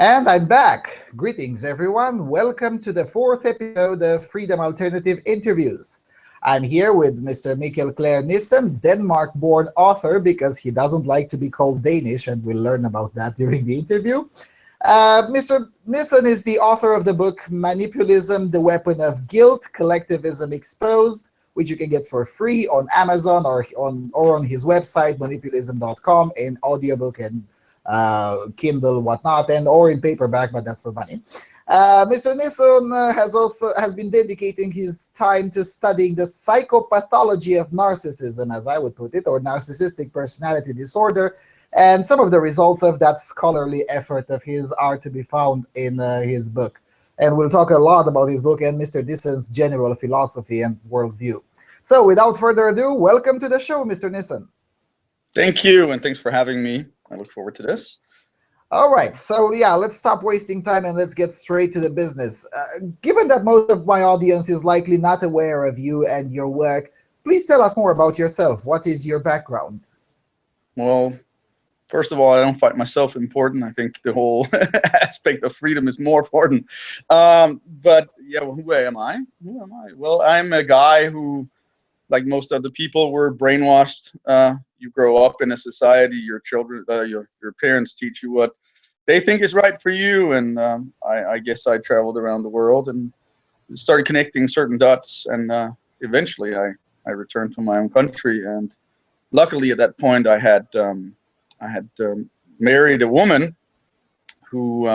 And I'm back. Greetings, everyone. Welcome to the fourth episode of Freedom Alternative Interviews. I'm here with Mr. Mikkel Clair Nissen, Denmark-born author, because he doesn't like to be called Danish, and we'll learn about that during the interview. Mr. Nissen is the author of the book Manipulation, the Weapon of Guilt, Collectivism Exposed, which you can get for free on Amazon or on his website, manipulation.com, in audiobook and Kindle, whatnot, or in paperback, but that's for money. Mr. Nissen has been dedicating his time to studying the psychopathology of narcissism, as I would put it, or narcissistic personality disorder, and some of the results of that scholarly effort of his are to be found in his book. And we'll talk a lot about his book and Mr. Nissen's general philosophy and worldview. So without further ado, welcome to the show, Mr. Nissen. Thank you, and thanks for having me. I look forward to this. All right, so yeah, let's stop wasting time and let's get straight to the business. Given that most of my audience is likely not aware of you and your work, please tell us more about yourself. What is your background? Well, first of all, I don't find myself important. I think the whole aspect of freedom is more important. But yeah, well, who am I? Who am I? Well, I'm a guy who, like most other people, were brainwashed. You grow up in a society, your children, your parents teach you what they think is right for you. And I guess I traveled around the world and started connecting certain dots. And eventually I returned to my own country. And luckily at that point I had married a woman who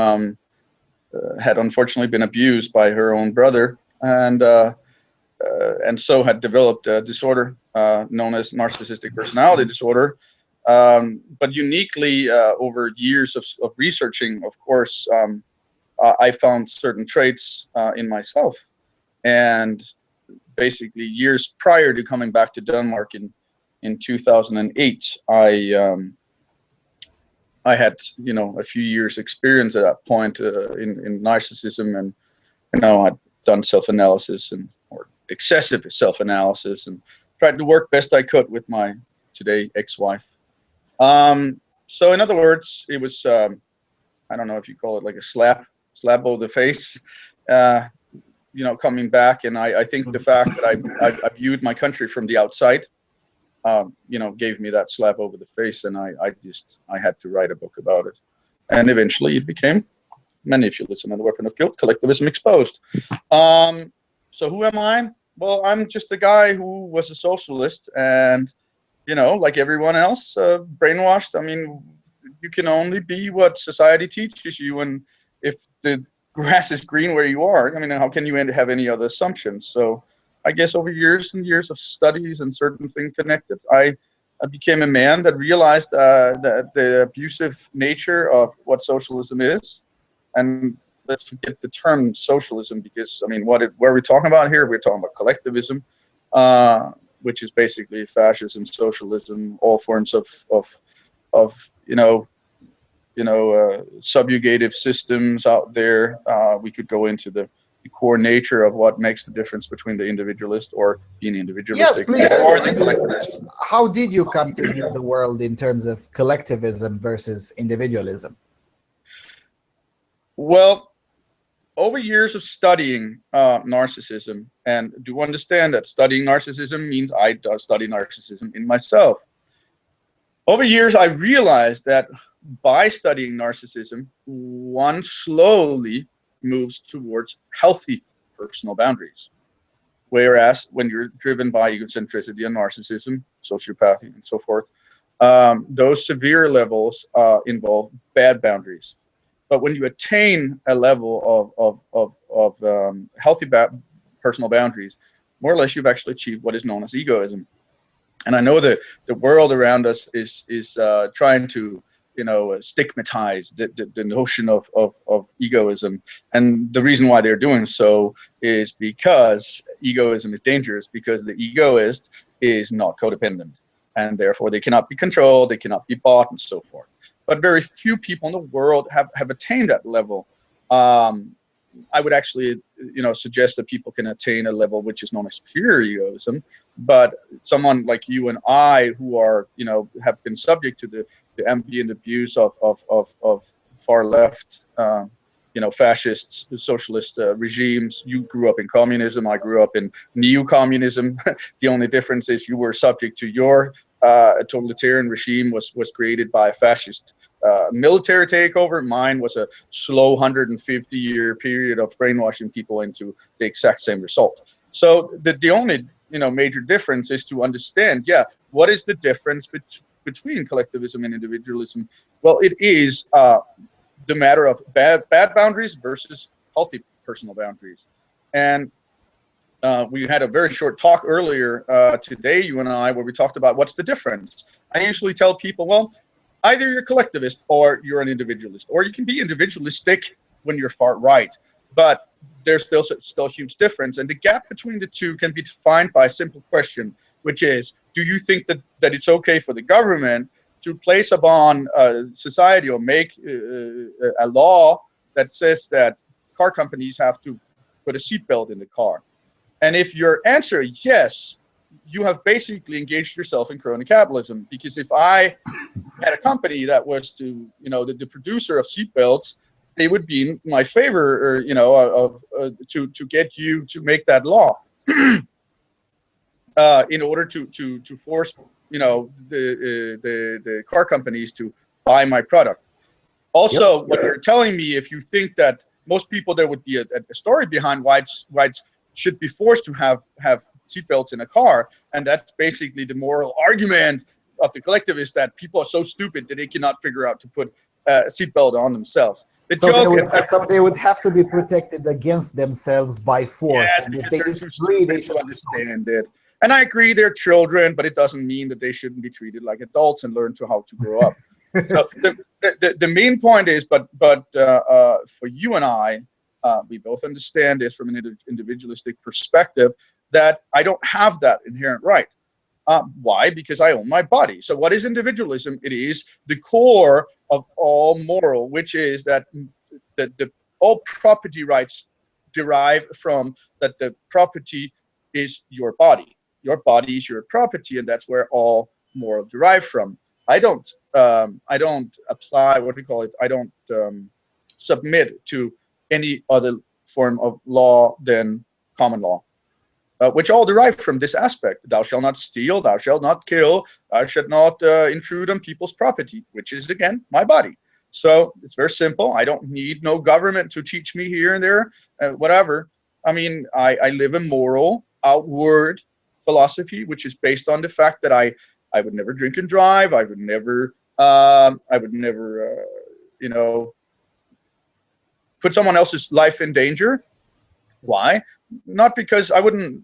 had unfortunately been abused by her own brother, and so had developed a disorder known as narcissistic personality disorder. But uniquely, over years of researching, of course, I found certain traits in myself. And basically, years prior to coming back to Denmark in 2008, I had, a few years experience at that point in narcissism, and I'd done self-analysis or excessive self-analysis, and tried to work best I could with my today ex-wife. So in other words, it was I don't know if you call it like a slap over the face, coming back. And I think the fact that I viewed my country from the outside, gave me that slap over the face, and I had to write a book about it. And eventually it became Manipulation, the Weapon of Guilt, Collectivism Exposed. So who am I? Well, I'm just a guy who was a socialist, and, like everyone else, brainwashed. I mean, you can only be what society teaches you, and if the grass is green where you are, I mean, how can you have any other assumptions? So I guess over years and years of studies and certain things connected, I became a man that realized that the abusive nature of what socialism is. And let's forget the term socialism, because I mean, what are we talking about here? We're talking about collectivism, which is basically fascism, socialism, all forms of subjugative systems out there. We could go into the core nature of what makes the difference between the individualist or being individualistic, yes, or the collectivist. How did you come to view the world in terms of collectivism versus individualism? Well, over years of studying narcissism, and do understand that studying narcissism means I study narcissism in myself. Over years, I realized that by studying narcissism, one slowly moves towards healthy personal boundaries. Whereas when you're driven by egocentricity and narcissism, sociopathy, and so forth, those severe levels involve bad boundaries. But when you attain a level of healthy personal boundaries, more or less you've actually achieved what is known as egoism. And I know that the world around us is trying to stigmatize the notion of egoism. And the reason why they're doing so is because egoism is dangerous, because the egoist is not codependent, and therefore they cannot be controlled, they cannot be bought, and so forth. But very few people in the world have attained that level. I would actually, suggest that people can attain a level which is known as pure egoism. But someone like you and I, who are, have been subject to the ambient abuse of far left, fascist, socialist regimes. You grew up in communism. I grew up in neo-communism. The only difference is you were subject to your totalitarian regime was created by a fascist military takeover. Mine was a slow 150-year period of brainwashing people into the exact same result. So the only major difference is to understand, what is the difference between collectivism and individualism? Well, it is the matter of bad boundaries versus healthy personal boundaries. And we had a very short talk earlier today, you and I, where we talked about what's the difference. I usually tell people, well, either you're collectivist or you're an individualist, or you can be individualistic when you're far right, but there's still a huge difference. And the gap between the two can be defined by a simple question, which is, do you think that it's okay for the government to place upon society or make a law that says that car companies have to put a seatbelt in the car? And if your answer is yes, you have basically engaged yourself in crony capitalism. Because if I had a company that was to, the producer of seatbelts, they would be in my favor, or to get you to make that law in order to force the car companies to buy my product. Also, what you're telling me, if you think that most people, there would be a story behind why it should be forced to have seatbelts in a car, and that's basically the moral argument of the collectivists, that people are so stupid that they cannot figure out to put a seatbelt on themselves. So they would have to be protected against themselves by force. Yes, and because if they they're too disagree, they stupid should to understand it. And I agree, they're children, but it doesn't mean that they shouldn't be treated like adults and learn how to grow up. So the main point is, but for you and I, we both understand this from an individualistic perspective, that I don't have that inherent right. Why? Because I own my body. So what is individualism? It is the core of all moral, which is that all property rights derive from that the property is your body. Your body is your property, and that's where all moral derive from. I don't apply, what do you call it? I don't submit to any other form of law than common law. Which all derive from this aspect. Thou shalt not steal, thou shalt not kill, thou shalt not intrude on people's property, which is, again, my body. So it's very simple. I don't need no government to teach me here and there, whatever. I mean, I live a moral, outward philosophy, which is based on the fact that I would never drink and drive. I would never, put someone else's life in danger. Why? Not because I wouldn't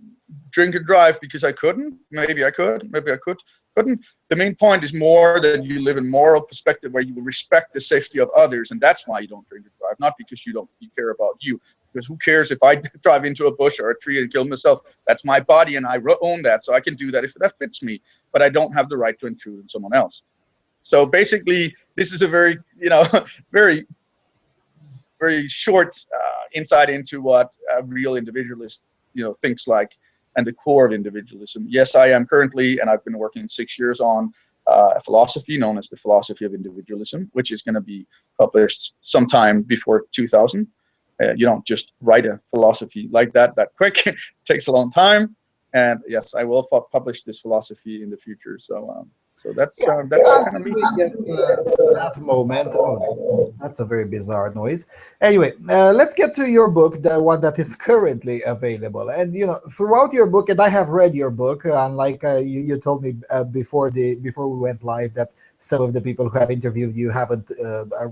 drink and drive because I couldn't. Maybe I could. Maybe I couldn't. The main point is more that you live in moral perspective where you respect the safety of others, and that's why you don't drink and drive. Not because you care about you. Because who cares if I drive into a bush or a tree and kill myself? That's my body, and I own that, so I can do that if that fits me. But I don't have the right to intrude on someone else. So basically, this is a very, very short insight into what a real individualist, thinks like, and the core of individualism. Yes, I am currently, and I've been working 6 years on a philosophy known as the philosophy of individualism, which is going to be published sometime before 2000. You don't just write a philosophy like that quick. It takes a long time. And yes, I will publish this philosophy in the future. So that's kind of me. We get that moment. Oh, that's a very bizarre noise. Anyway, let's get to your book, the one that is currently available. And throughout your book, and I have read your book, unlike you told me before we went live that some of the people who have interviewed you haven't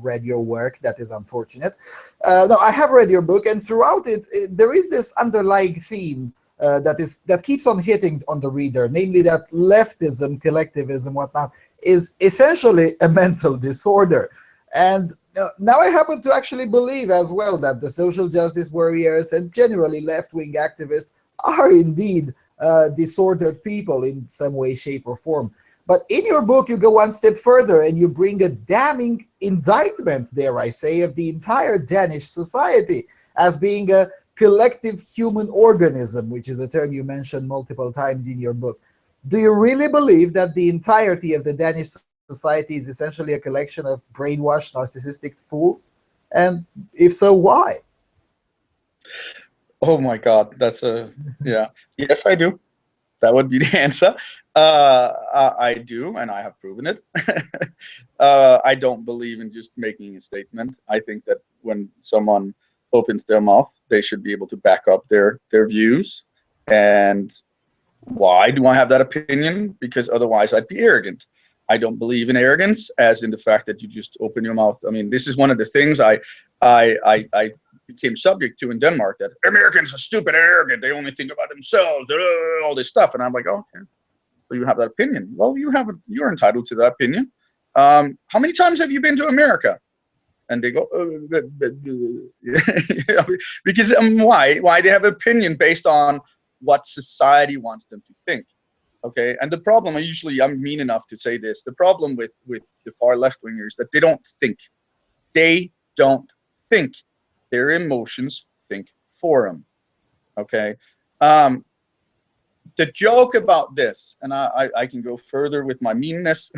read your work. That is unfortunate. No, I have read your book, and throughout it there is this underlying theme that keeps on hitting on the reader, namely that leftism, collectivism, whatnot, is essentially a mental disorder. And now I happen to actually believe as well that the social justice warriors and generally left-wing activists are indeed disordered people in some way, shape, or form. But in your book, you go one step further and you bring a damning indictment, dare I say, of the entire Danish society as being a collective human organism, which is a term you mentioned multiple times in your book. Do you really believe that the entirety of the Danish society is essentially a collection of brainwashed, narcissistic fools? And if so, why? Oh my God, that's a, yeah. Yes, I do. That would be the answer. I do, and I have proven it. I don't believe in just making a statement. I think that when someone opens their mouth, they should be able to back up their views. And why do I have that opinion? Because otherwise I'd be arrogant. I don't believe in arrogance, as in the fact that you just open your mouth. I mean, this is one of the things I became subject to in Denmark, that Americans are stupid and arrogant. They only think about themselves, all this stuff. And I'm like, oh, okay, so you have that opinion. Well, you're entitled to that opinion. How many times have you been to America? And they go, because why they have an opinion based on what society wants them to think. Okay, and the problem, I'm mean enough to say this, the problem with the far left wingers, that they don't think. They don't think. Their emotions think for them. Okay, the joke about this, and I can go further with my meanness.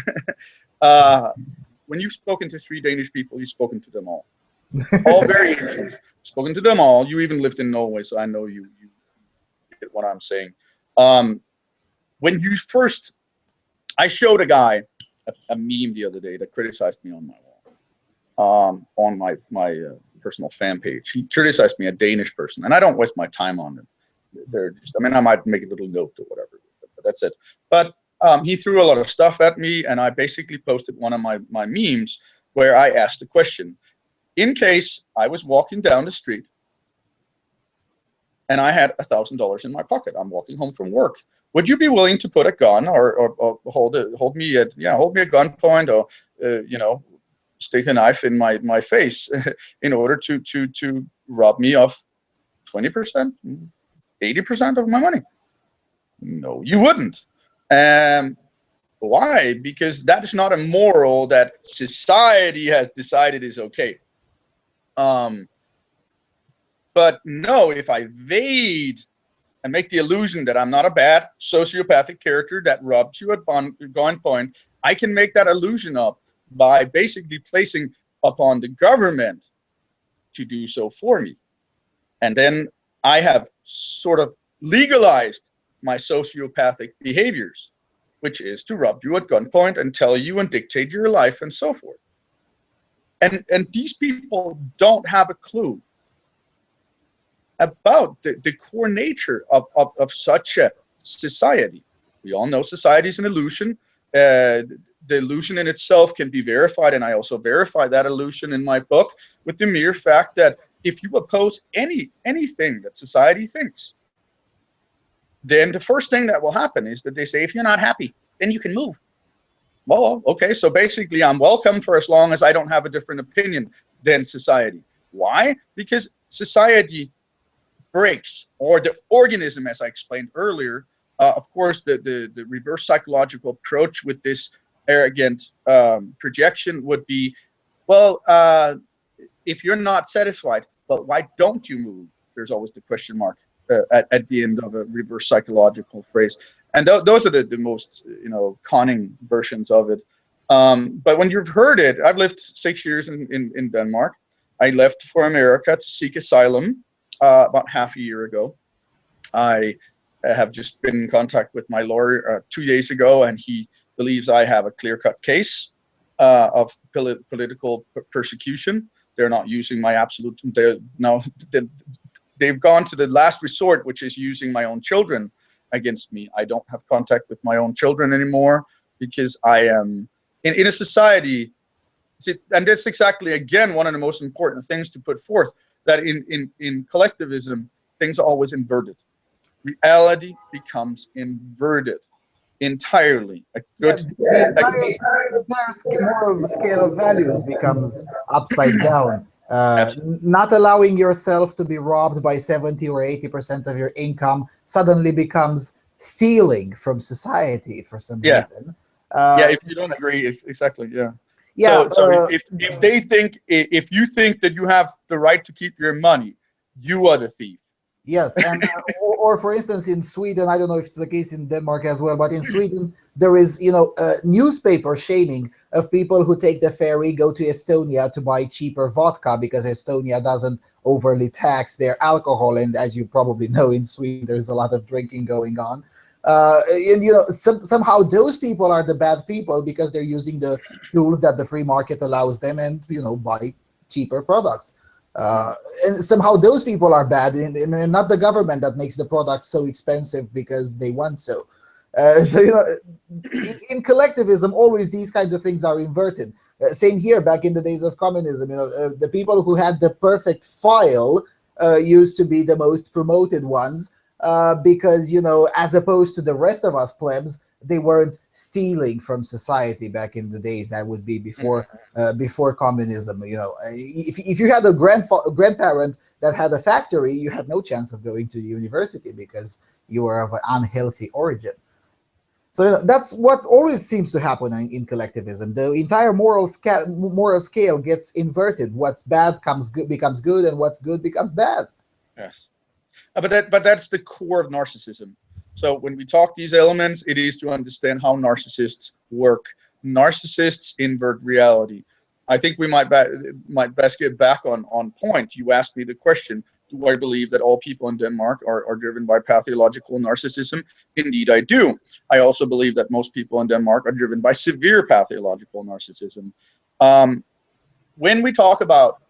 When you've spoken to 3 Danish people, you've spoken to them all. All variations. Spoken to them all. You even lived in Norway, so I know you get what I'm saying. When you first, I showed a guy a meme the other day that criticized me on my wall, on my personal fan page. He criticized me, a Danish person, and I don't waste my time on them. They're just, I mean, I might make a little note or whatever, but that's it. But he threw a lot of stuff at me, and I basically posted one of my memes where I asked the question: in case I was walking down the street and I had $1,000 in my pocket, I'm walking home from work, would you be willing to put a gun or hold me at gunpoint, or you know, stick a knife in my face in order to rob me of 20%, 80% of my money? No, you wouldn't. Why? Because that is not a moral that society has decided is okay. But no, if I evade and make the illusion that I'm not a bad sociopathic character that robbed you at gunpoint, I can make that illusion up by basically placing upon the government to do so for me. And then I have sort of legalized my sociopathic behaviors, which is to rob you at gunpoint and tell you and dictate your life and so forth. And these people don't have a clue about the core nature of such a society. We all know society is an illusion. The illusion in itself can be verified, and I also verify that illusion in my book with the mere fact that if you oppose anything that society thinks, then the first thing that will happen is that they say, if you're not happy, then you can move. Well, okay, so basically I'm welcome for as long as I don't have a different opinion than society. Why? Because society breaks, or the organism, as I explained earlier. Of course, the reverse psychological approach with this arrogant projection would be, well, if you're not satisfied, well, why don't you move? There's always the question mark at the end of a reverse psychological phrase. And those are the most, you know, conning versions of it. But when you've heard it, I've lived 6 years in Denmark. I left for America to seek asylum about half a year ago. I have just been in contact with my lawyer 2 days ago, and he believes I have a clear-cut case of political persecution. They're not using my absolute. They've gone to the last resort, which is using my own children against me. I don't have contact with my own children anymore because I am in a society. And that's exactly, again, one of the most important things to put forth, that in collectivism, things are always inverted. Reality becomes inverted entirely. The entire moral scale of values becomes upside down. Not allowing yourself to be robbed by 70 or 80% of your income suddenly becomes stealing from society for some reason. Yeah, if you don't agree, it's exactly, yeah. Yeah. So if they think, if you think that you have the right to keep your money, you are the thief. Yes, and or for instance, in Sweden, I don't know if it's the case in Denmark as well, but in Sweden there is, newspaper shaming of people who take the ferry, go to Estonia to buy cheaper vodka because Estonia doesn't overly tax their alcohol, and as you probably know, in Sweden there's a lot of drinking going on. And somehow those people are the bad people because they're using the tools that the free market allows them, and buy cheaper products. Uh, and somehow those people are bad, and not the government that makes the product so expensive because they want so. So in collectivism, always these kinds of things are inverted. Same here, back in the days of communism. The people who had the perfect file used to be the most promoted ones, because as opposed to the rest of us plebs, they weren't stealing from society back in the days. That would be before communism. If you had a grandparent that had a factory, you had no chance of going to the university because you were of an unhealthy origin. So that's what always seems to happen in collectivism. The entire moral scale gets inverted. What's bad becomes good, and what's good becomes bad. Yes. But that's the core of narcissism. So when we talk these elements, it is to understand how narcissists work. Narcissists invert reality. I think we might best get back on point. You asked me the question, do I believe that all people in Denmark are driven by pathological narcissism? Indeed, I do. I also believe that most people in Denmark are driven by severe pathological narcissism. When we talk about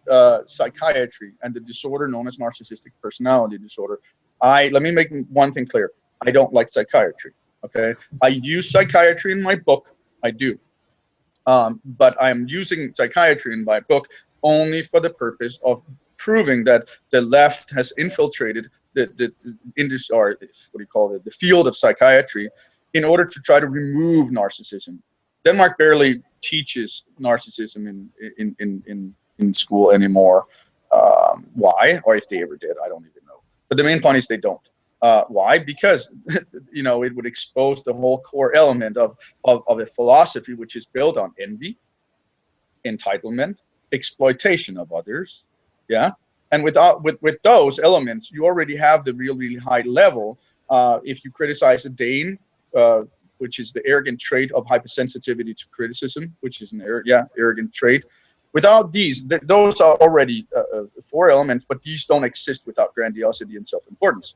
psychiatry and the disorder known as narcissistic personality disorder, let me make one thing clear. I don't like psychiatry, okay? I use psychiatry in my book, I do. But I'm using psychiatry in my book only for the purpose of proving that the left has infiltrated the field of psychiatry in order to try to remove narcissism. Denmark barely teaches narcissism in school anymore. Why? Or if they ever did, I don't even know. But the main point is they don't. Why? Because it would expose the whole core element of a philosophy which is built on envy, entitlement, exploitation of others. Yeah, and with those elements, you already have the really high level. If you criticize a Dane, which is the arrogant trait of hypersensitivity to criticism, which is an arrogant trait. Without these, those are already four elements, but these don't exist without grandiosity and self-importance.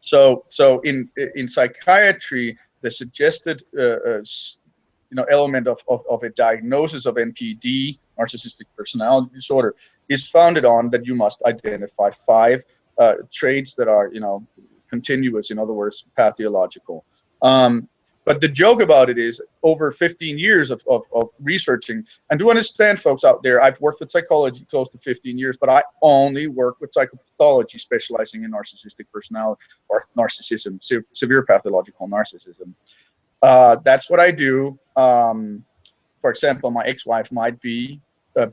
So in psychiatry, the suggested element of a diagnosis of NPD, narcissistic personality disorder, is founded on that you must identify 5 traits that are continuous, in other words, pathological. But the joke about it is, over 15 years of researching, and do understand, folks out there, I've worked with psychology close to 15 years, but I only work with psychopathology, specializing in narcissistic personality or narcissism, severe pathological narcissism. That's what I do. For example, my ex-wife might be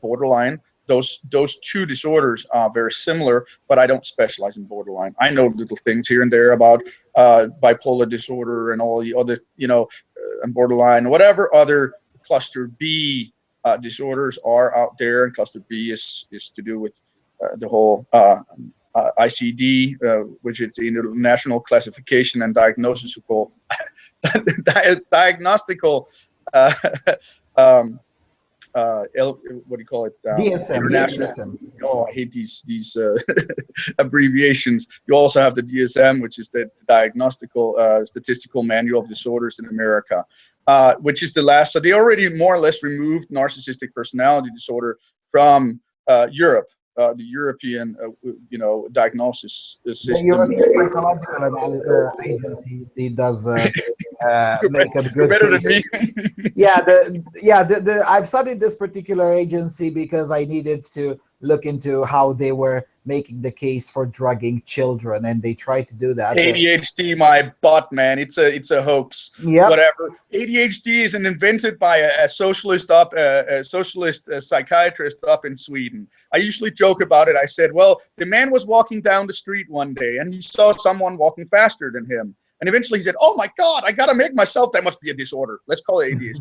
borderline. Those 2 disorders are very similar, but I don't specialize in borderline. I know little things here and there about bipolar disorder and all the other, and borderline, whatever other cluster B disorders are out there. And cluster B is to do with the whole ICD, which is the International Classification and Diagnosis of diagnostical what do you call it? DSM. International. Oh, I hate these abbreviations. You also have the DSM, which is the Diagnostical Statistical Manual of Disorders in America, which is the last. So they already more or less removed narcissistic personality disorder from Europe, the European, diagnosis system. The European Psychological Agency, it does make a good better case. Than me. I've studied this particular agency because I needed to look into how they were making the case for drugging children, and they try to do that. ADHD, my butt, man. It's a hoax. Yep. Whatever. ADHD is invented by a socialist psychiatrist up in Sweden. I usually joke about it. I said, well, the man was walking down the street one day and he saw someone walking faster than him. And eventually he said, oh my God, I got to make myself, that must be a disorder. Let's call it ADHD.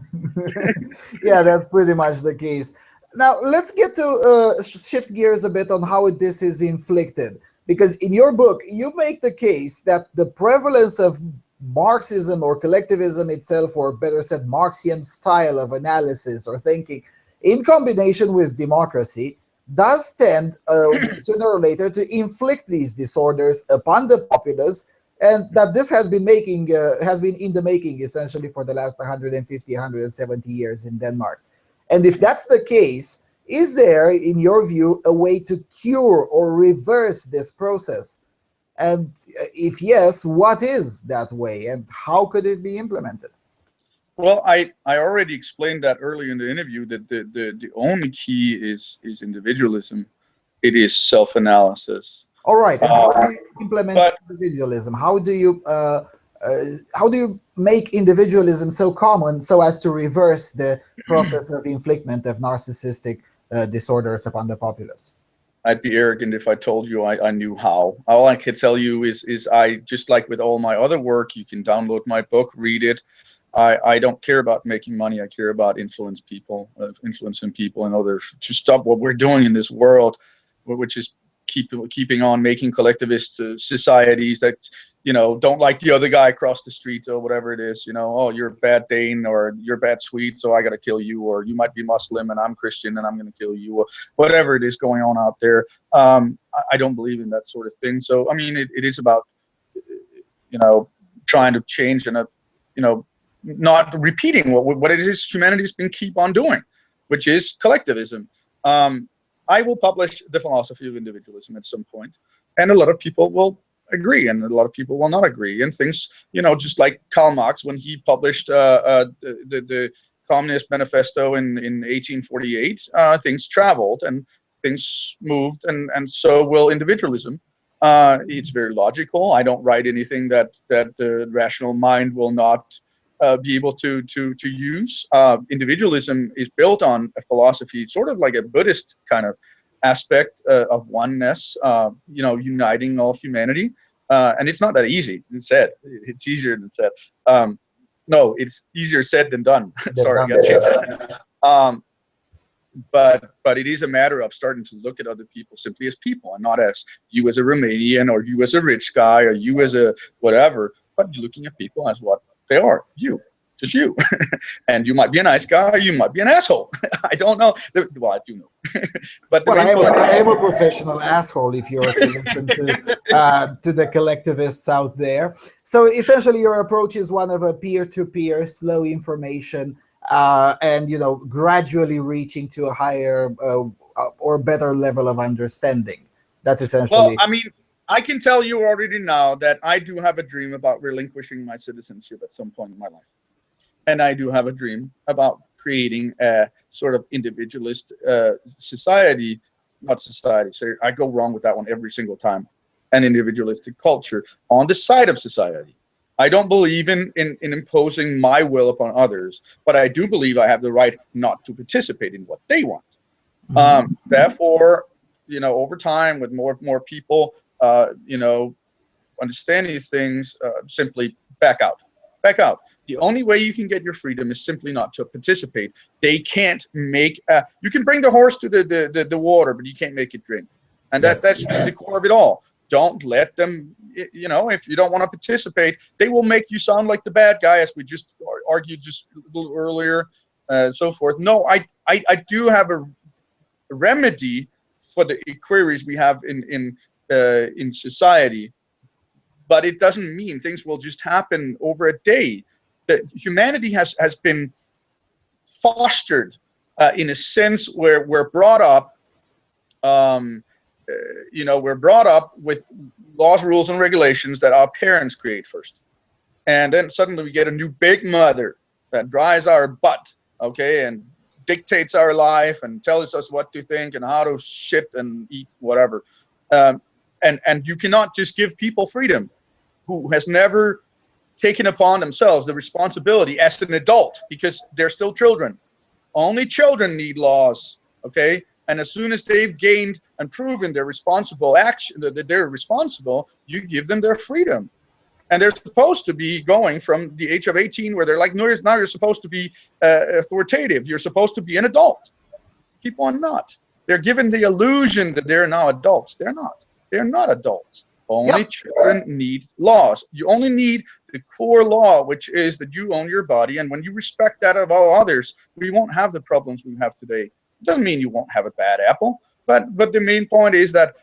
Yeah, that's pretty much the case. Now, let's get to shift gears a bit on how this is inflicted. because in your book, you make the case that the prevalence of Marxism or collectivism itself, or better said, Marxian style of analysis or thinking, in combination with democracy, does tend sooner or later to inflict these disorders upon the populace, and that this has been in the making essentially for the last 150, 170 years in Denmark. And if that's the case, is there, in your view, a way to cure or reverse this process? And if yes, what is that way, and how could it be implemented? Well, I already explained that earlier in the interview, that the only key is individualism. It is self-analysis. All right, and how do you implement individualism? How do you make individualism so common so as to reverse the process of inflictment of narcissistic disorders upon the populace? I'd be arrogant if I told you I knew how. All I can tell you is I, just like with all my other work, you can download my book, read it. I don't care about making money. I care about influencing people and others to stop what we're doing in this world, which is keeping on making collectivist societies that, you know, don't like the other guy across the street or whatever it is. You know, oh, you're a bad Dane, or you're bad Swede, so I got to kill you, or you might be Muslim and I'm Christian and I'm going to kill you, or whatever it is going on out there. I don't believe in that sort of thing. So, I mean, it is about, you know, trying to change and, you know, not repeating what it is humanity's been keep on doing, which is collectivism. I will publish The Philosophy of Individualism at some point, and a lot of people will agree, and a lot of people will not agree. And things, you know, just like Karl Marx, when he published the Communist Manifesto in 1848, things traveled and things moved, and so will individualism. It's very logical. I don't write anything that the rational mind will not be able to use. Individualism is built on a philosophy, sort of like a Buddhist kind of aspect of oneness, you know, uniting all humanity. And it's not that easy. It's said. It's easier than said. No, it's easier said than done. Sorry, I got to change that. But it is a matter of starting to look at other people simply as people, and not as you as a Romanian, or you as a rich guy, or you as a whatever, but you're looking at people as what they are, just you. And you might be a nice guy, or you might be an asshole. I don't know. Well, I do know. But well, I am a professional asshole, if you're to listen to the collectivists out there. So essentially, your approach is one of a peer-to-peer, slow information, and, you know, gradually reaching to a higher or better level of understanding. That's essentially. Well, I mean, I can tell you already now that I do have a dream about relinquishing my citizenship at some point in my life. And I do have a dream about creating a sort of individualist society, not society, so I go wrong with that one every single time, an individualistic culture on the side of society. I don't believe in imposing my will upon others, but I do believe I have the right not to participate in what they want. Mm-hmm. Therefore, you know, over time, with more people, you know, understand these things, simply back out. The only way you can get your freedom is simply not to participate. They can't make, you can bring the horse to the water, but you can't make it drink. And that's the core of it all. Don't let them, you know, if you don't want to participate, they will make you sound like the bad guy, as we just argued just a little earlier, so forth. No, I do have a remedy for the queries we have in society, but it doesn't mean things will just happen over a day. That humanity has been fostered in a sense where we're brought up, you know, we're brought up with laws, rules, and regulations that our parents create first, and then suddenly we get a new big mother that drives our butt, okay, and dictates our life and tells us what to think and how to shit and eat whatever. And you cannot just give people freedom who has never taken upon themselves the responsibility as an adult, because they're still children. Only children need laws, okay? And as soon as they've gained and proven their responsible action, that they're responsible, you give them their freedom. And they're supposed to be going from the age of 18, where they're like, no, now you're supposed to be authoritative. You're supposed to be an adult. People are not. They're given the illusion that they're now adults. They're not. They're not adults. Only children need laws. You only need the core law, which is that you own your body, and when you respect that of all others, we won't have the problems we have today. It doesn't mean you won't have a bad apple, but the main point is that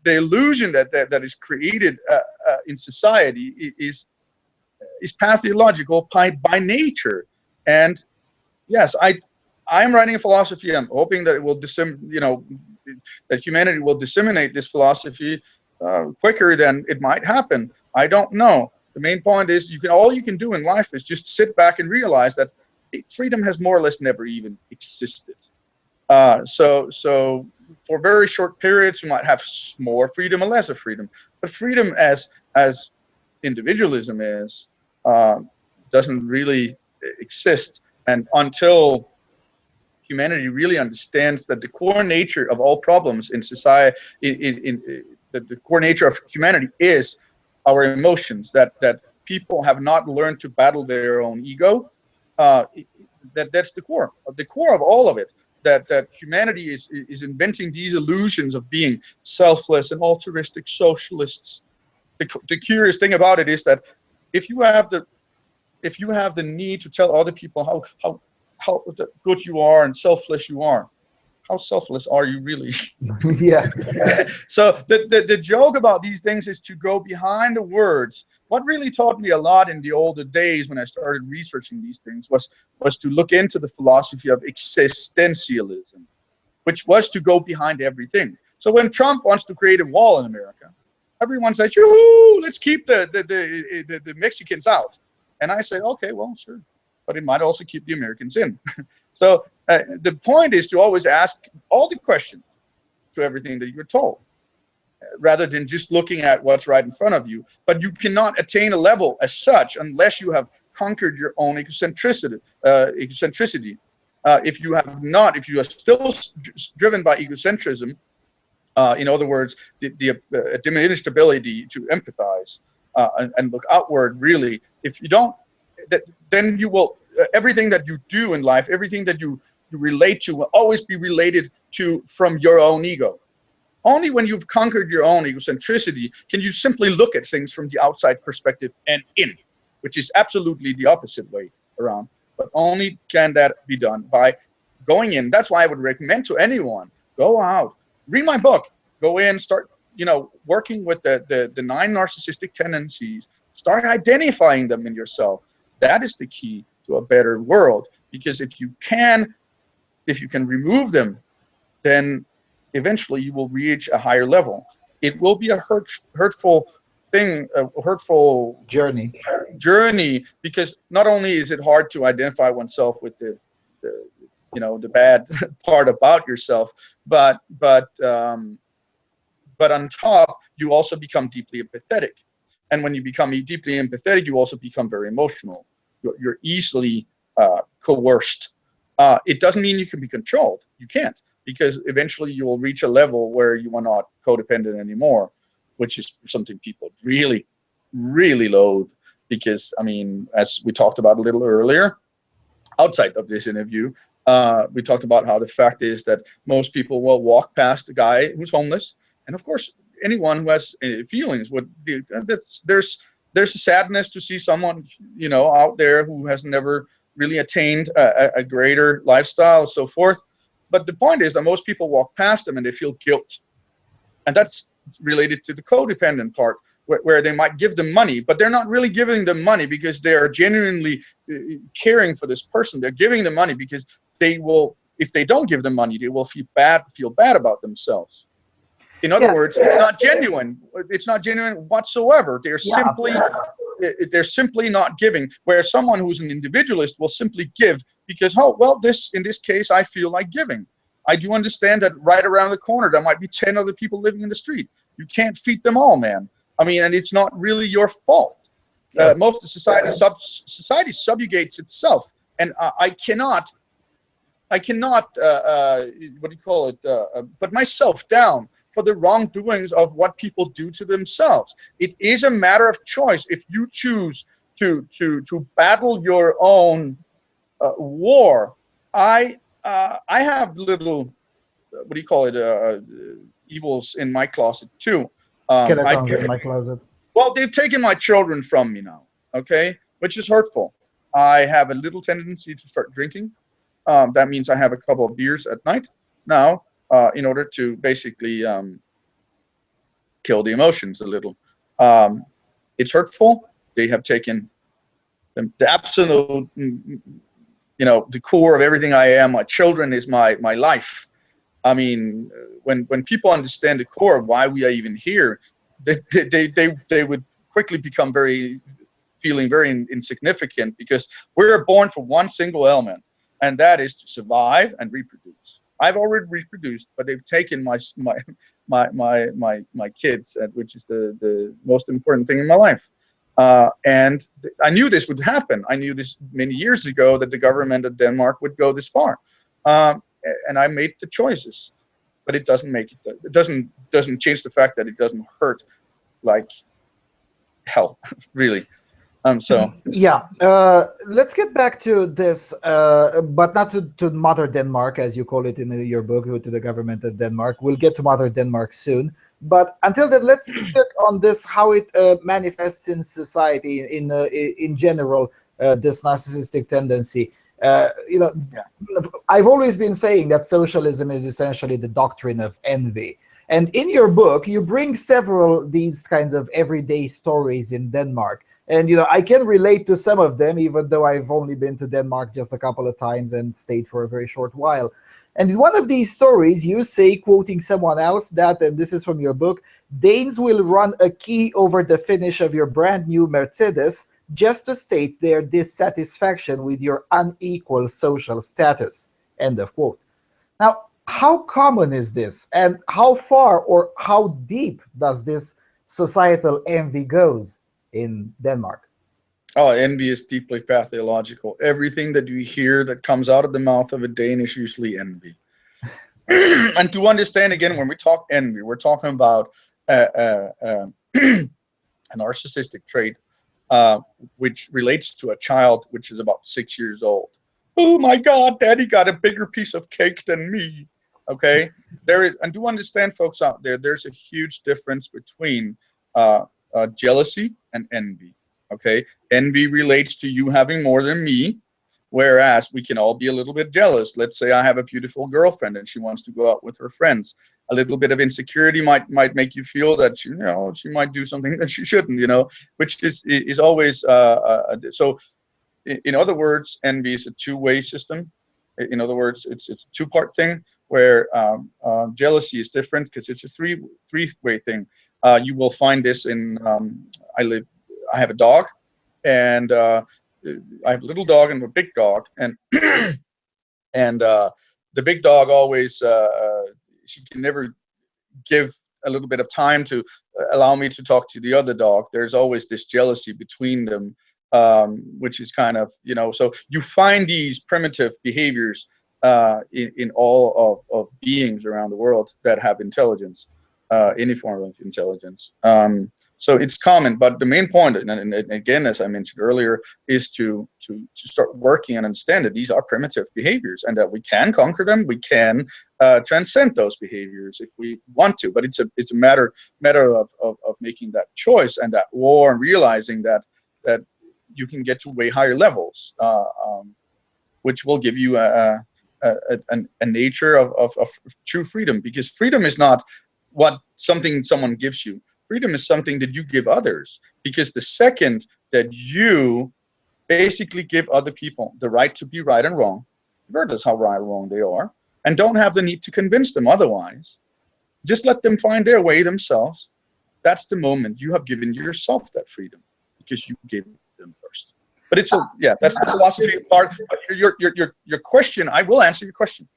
the illusion that is created in society is pathological by nature. And yes, I'm writing a philosophy. I'm hoping that it will that humanity will disseminate this philosophy quicker than it might happen. I don't know. The main point is all you can do in life is just sit back and realize that freedom has more or less never even existed. So for very short periods, you might have more freedom or less of freedom. But freedom as individualism is doesn't really exist. And until humanity really understands that the core nature of all problems in society, the core nature of humanity is our emotions, that people have not learned to battle their own ego, that's the core of all of it. That humanity is inventing these illusions of being selfless and altruistic socialists. The curious thing about it is that if you have the need to tell other people how good you are and selfless you are, how selfless are you really? Yeah. So the joke about these things is to go behind the words. What really taught me a lot in the older days when I started researching these things was to look into the philosophy of existentialism, which was to go behind everything. So when Trump wants to create a wall in America, everyone says, "Yoo-hoo, let's keep the Mexicans out." And I say, okay, well, sure, but it might also keep the Americans in. So the point is to always ask all the questions to everything that you're told, rather than just looking at what's right in front of you. But you cannot attain a level as such unless you have conquered your own eccentricity. If you are still driven by egocentrism, in other words, the diminished ability to empathize and look outward, really, if you don't, then you will, everything that you do in life, everything that you relate to will always be related to from your own ego. Only when you've conquered your own egocentricity can you simply look at things from the outside perspective and in, which is absolutely the opposite way around. But only can that be done by going in. That's why I would recommend to anyone, go out, read my book, go in, start working with the 9 narcissistic tendencies, start identifying them in yourself. That is the key to a better world, because if you can remove them, then eventually you will reach a higher level. It will be a hurtful thing, a hurtful journey, because not only is it hard to identify oneself with the bad part about yourself, but on top, you also become deeply empathetic. And when you become deeply empathetic, you also become very emotional. You're easily coerced. It doesn't mean you can be controlled. You can't, because eventually you will reach a level where you are not codependent anymore, which is something people really, really loathe. Because, I mean, as we talked about a little earlier, outside of this interview, we talked about how the fact is that most people will walk past a guy who's homeless, and of course, anyone who has feelings would. There's a sadness to see someone out there who has never really attained a greater lifestyle, so forth. But the point is that most people walk past them and they feel guilt, and that's related to the codependent part, where they might give them money, but they're not really giving them money because they are genuinely caring for this person. They're giving them money because they will, if they don't give them money, they will feel bad about themselves. In other words, it's not genuine. It's not genuine whatsoever. They're simply not giving. Where someone who's an individualist will simply give because, oh well, in this case, I feel like giving. I do understand that right around the corner there might be 10 other people living in the street. You can't feed them all, man. I mean, and it's not really your fault. Yes. Most of society subjugates itself, and I cannot what do you call it? Put myself down for the wrongdoings of what people do to themselves. It is a matter of choice. If you choose to battle your own war, I have little, what do you call it? evils in my closet too. Skeletons in my closet. Well, they've taken my children from me now, okay, which is hurtful. I have a little tendency to start drinking. That means I have a couple of beers at night now, in order to basically kill the emotions a little. It's hurtful. They have taken the absolute, the core of everything I am. My children is my life. I mean, when people understand the core of why we are even here, they would quickly become feeling very insignificant, because we're born for one single element, and that is to survive and reproduce. I've already reproduced, but they've taken my kids, which is the most important thing in my life. And I knew this would happen. I knew this many years ago, that the government of Denmark would go this far. And I made the choices, but it doesn't make it. It doesn't change the fact that it doesn't hurt like hell, really. Yeah, let's get back to this, but not to Mother Denmark, as you call it in your book, to the government of Denmark. We'll get to Mother Denmark soon. But until then, let's stick on this, how it manifests in society in general, this narcissistic tendency. I've always been saying that socialism is essentially the doctrine of envy. And in your book, you bring several these kinds of everyday stories in Denmark. And, I can relate to some of them, even though I've only been to Denmark just a couple of times and stayed for a very short while. And in one of these stories, you say, quoting someone else, that, and this is from your book, Danes will run a key over the finish of your brand new Mercedes just to state their dissatisfaction with your unequal social status. End of quote. Now, how common is this? And how far or how deep does this societal envy goes in Denmark? Oh, envy is deeply pathological. Everything that you hear that comes out of the mouth of a Dane is usually envy. And to understand, again, when we talk envy, we're talking about a narcissistic trait, which relates to a child which is about 6 years old. Oh my God, Daddy got a bigger piece of cake than me. Okay, and to understand, folks out there, there's a huge difference between jealousy and envy. Okay, envy relates to you having more than me, whereas we can all be a little bit jealous. Let's say I have a beautiful girlfriend and she wants to go out with her friends. A little bit of insecurity might make you feel that she might do something that she shouldn't, which is always so. In other words, envy is a two-way system. In other words, it's a two-part thing, where jealousy is different because it's a three-way thing. You will find this in I have a dog, and I have a little dog and a big dog, and and the big dog always she can never give a little bit of time to allow me to talk to the other dog. There's always this jealousy between them, which is kind of, so you find these primitive behaviors in all of beings around the world that have intelligence, any form of intelligence. So it's common, but the main point, and again, as I mentioned earlier, is to start working and understand that these are primitive behaviors, and that we can conquer them. We can transcend those behaviors if we want to, but it's a matter of making that choice and that war, and realizing that you can get to way higher levels, which will give you a nature of true freedom. Because freedom is not something someone gives you. Freedom is something that you give others. Because the second that you basically give other people the right to be right and wrong, regardless how right or wrong they are, and don't have the need to convince them otherwise, just let them find their way themselves, that's the moment you have given yourself that freedom, because you gave them first. But it's that's the philosophy part. But your question, I will answer your question.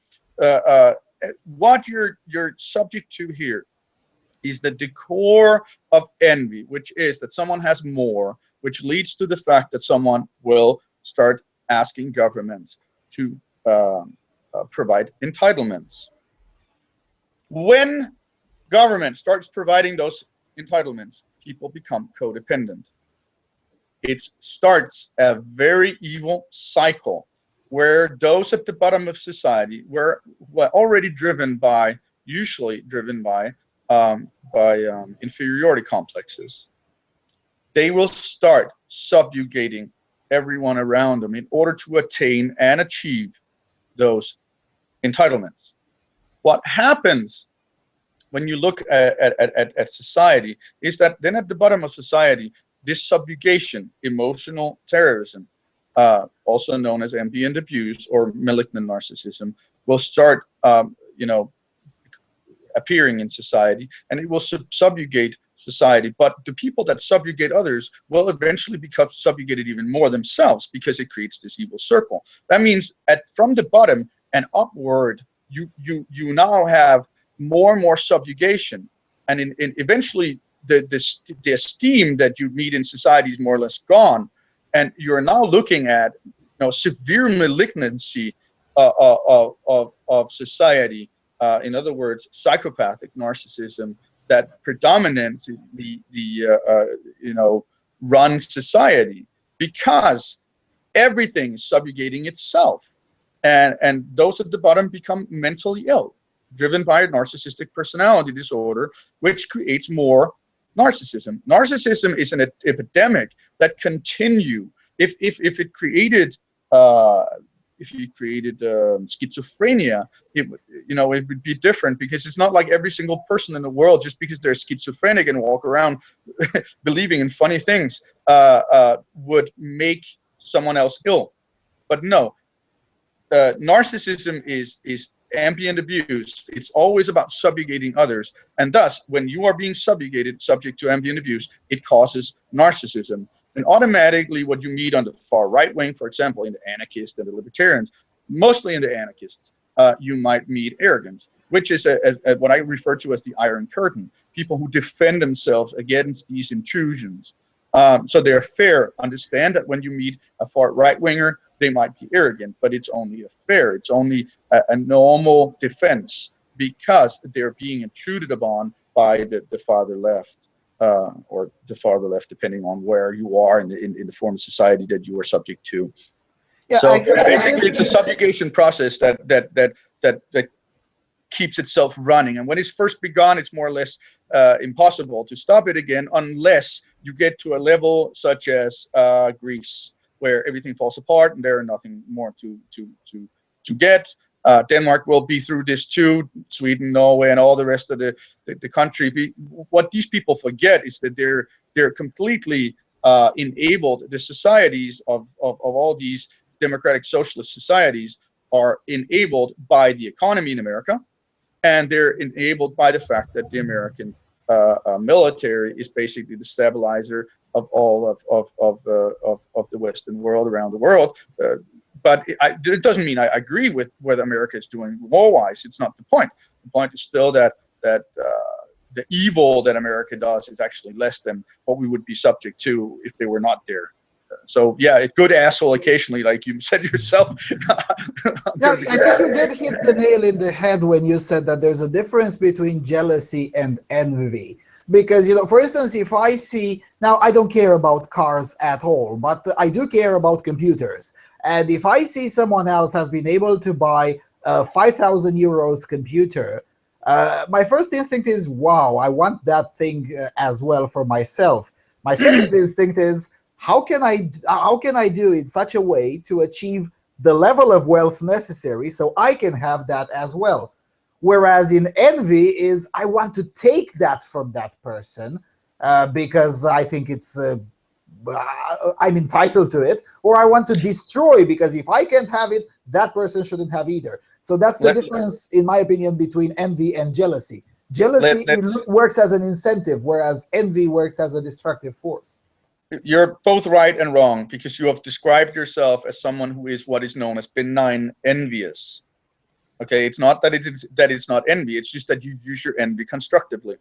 What you're subject to here is that the core of envy, which is that someone has more, which leads to the fact that someone will start asking governments to provide entitlements. When government starts providing those entitlements, people become codependent. It starts a very evil cycle where those at the bottom of society were already usually driven by inferiority complexes, they will start subjugating everyone around them in order to attain and achieve those entitlements. What happens when you look at society is that then at the bottom of society, this subjugation, emotional terrorism, also known as envy and abuse or malignant narcissism, will start, appearing in society, and it will subjugate society. But the people that subjugate others will eventually become subjugated even more themselves, because it creates this evil circle. That means from the bottom and upward, you now have more and more subjugation, and eventually the esteem that you meet in society is more or less gone, and you're now looking at severe malignancy of society. In other words, psychopathic narcissism that predominantly run society, because everything is subjugating itself, and those at the bottom become mentally ill, driven by a narcissistic personality disorder, which creates more narcissism. Narcissism is an epidemic that continue. If it created schizophrenia, it would be different, because it's not like every single person in the world, just because they're schizophrenic and walk around believing in funny things, would make someone else ill. But no, narcissism is ambient abuse. It's always about subjugating others, and thus, when you are being subjugated, subject to ambient abuse, it causes narcissism. And automatically, what you meet on the far right wing, for example, in the anarchists and the libertarians, mostly in the anarchists, you might meet arrogance, which is what I refer to as the Iron Curtain. People who defend themselves against these intrusions. So they're fair. Understand that when you meet a far right winger, they might be arrogant, but it's only a fair. It's only a normal defense, because they're being intruded upon by the farther left. Or the farther left, depending on where you are in the form of society that you are subject to. Yeah, so basically, it's a subjugation process that keeps itself running. And when it's first begun, it's more or less impossible to stop it again, unless you get to a level such as Greece, where everything falls apart and there are nothing more to get. Denmark will be through this too, Sweden, Norway, and all the rest of the country. What these people forget is that they're completely enabled. The societies of all these democratic socialist societies are enabled by the economy in America, and they're enabled by the fact that the American military is basically the stabilizer of all of the Western world around the world. But it doesn't mean I agree with what America is doing war-wise. It's not the point. The point is still that the evil that America does is actually less than what we would be subject to if they were not there. So yeah, a good asshole occasionally, like you said yourself. Yeah, I think you did hit the nail in the head when you said that there's a difference between jealousy and envy. Because, for instance, if I see, now I don't care about cars at all, but I do care about computers. And if I see someone else has been able to buy a 5,000 euros computer, my first instinct is, wow, I want that thing as well for myself. My second instinct is, how can I do it in such a way to achieve the level of wealth necessary so I can have that as well? Whereas in envy is, I want to take that from that person because I think it's I'm entitled to it, or I want to destroy because if I can't have it, that person shouldn't have either. So that's the difference, in my opinion, between envy and jealousy. Jealousy works as an incentive, whereas envy works as a destructive force. You're both right and wrong, because you have described yourself as someone who is what is known as benign envious. Okay, it's not that it's not envy. It's just that you use your envy constructively.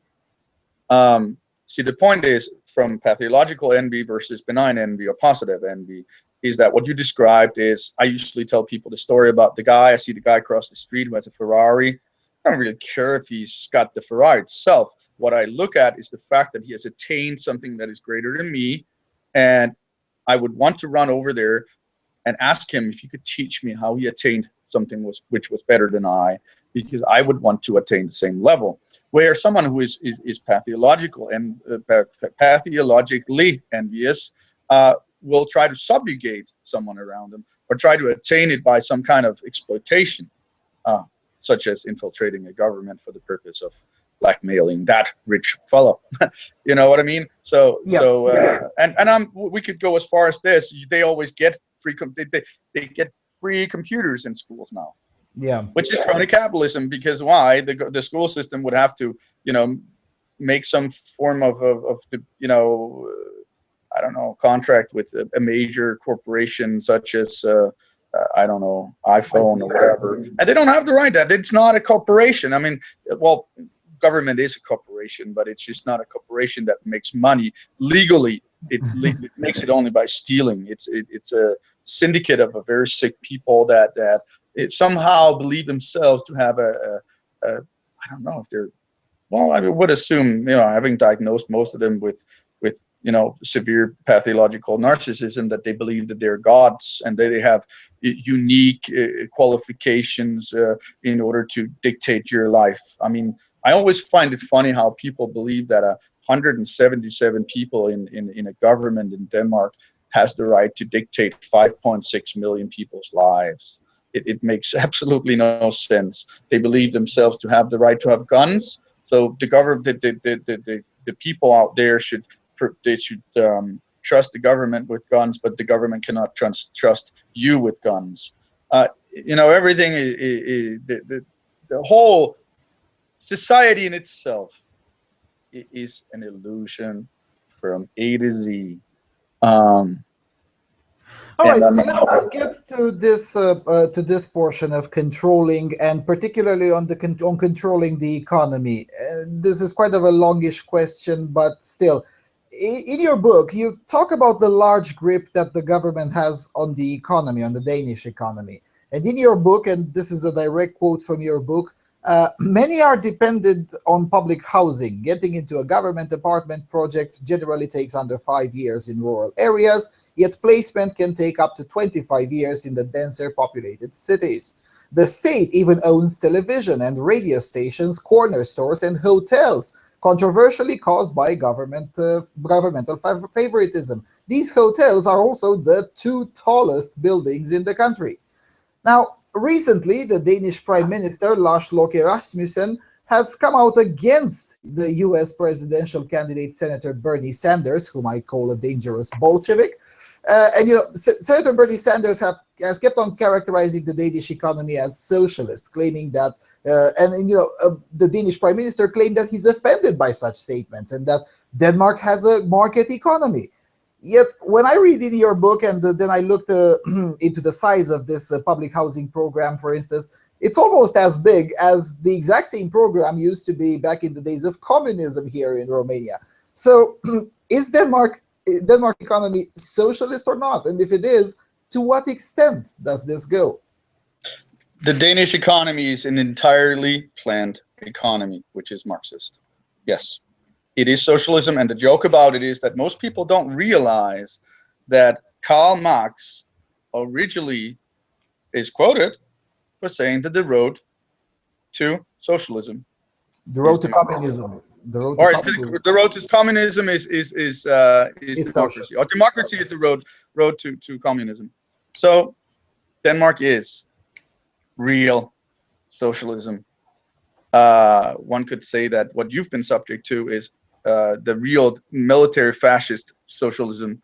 See, the point is, from pathological envy versus benign envy or positive envy, is that what you described is, I usually tell people the story about the guy. I see the guy across the street who has a Ferrari. I don't really care if he's got the Ferrari itself. What I look at is the fact that he has attained something that is greater than me, and I would want to run over there and ask him if he could teach me how he attained something which was better than I, because I would want to attain the same level. Where someone who is pathological and pathologically envious will try to subjugate someone around them, or try to attain it by some kind of exploitation, such as infiltrating a government for the purpose of blackmailing that rich fellow. You know what I mean? So Yeah. we could go as far as this. They always get they get free computers in schools now. Yeah. Which is crony capitalism, because why? The school system would have to, make some form of the, I don't know, contract with a major corporation such as I don't know, iPhone or whatever, and they don't have the right that it's not a corporation. I mean, well, government is a corporation, but it's just not a corporation that makes money legally. It makes it only by stealing. It's a syndicate of a very sick people that it somehow believe themselves to have a I don't know if they're, well, I would assume, having diagnosed most of them with severe pathological narcissism, that they believe that they're gods and that they have unique qualifications in order to dictate your life. I mean, I always find it funny how people believe that 177 people in a government in Denmark has the right to dictate 5.6 million people's lives. It makes absolutely no sense. They believe themselves to have the right to have guns. So the government, the people out there should trust the government with guns, but the government cannot trust you with guns. Everything the whole society in itself is an illusion from A to Z. All right, let's get to this portion of controlling, and particularly on controlling the economy. This is quite of a longish question, but still, in your book, you talk about the large grip that the government has on the economy, on the Danish economy. And in your book, and this is a direct quote from your book, many are dependent on public housing. Getting into a government apartment project generally takes under 5 years in rural areas, yet placement can take up to 25 years in the denser populated cities. The state even owns television and radio stations, corner stores, and hotels, controversially caused by governmental favoritism. These hotels are also the 2 tallest buildings in the country. Now, recently, the Danish Prime Minister, Lars Løkke Rasmussen, has come out against the US presidential candidate, Senator Bernie Sanders, whom I call a dangerous Bolshevik. Senator Bernie Sanders has kept on characterizing the Danish economy as socialist, claiming that, the Danish Prime Minister claimed that he's offended by such statements and that Denmark has a market economy. Yet, when I read in your book and then I looked into the size of this public housing program, for instance, it's almost as big as the exact same program used to be back in the days of communism here in Romania. So, is Denmark economy socialist or not? And if it is, to what extent does this go? The Danish economy is an entirely planned economy, which is Marxist. Yes. It is socialism, and the joke about it is that most people don't realize that Karl Marx originally is quoted for saying that the road to socialism, the road to communism, the road to communism is democracy, or democracy is the road to communism. So Denmark is real socialism. One could say that what you've been subject to is the real military fascist socialism.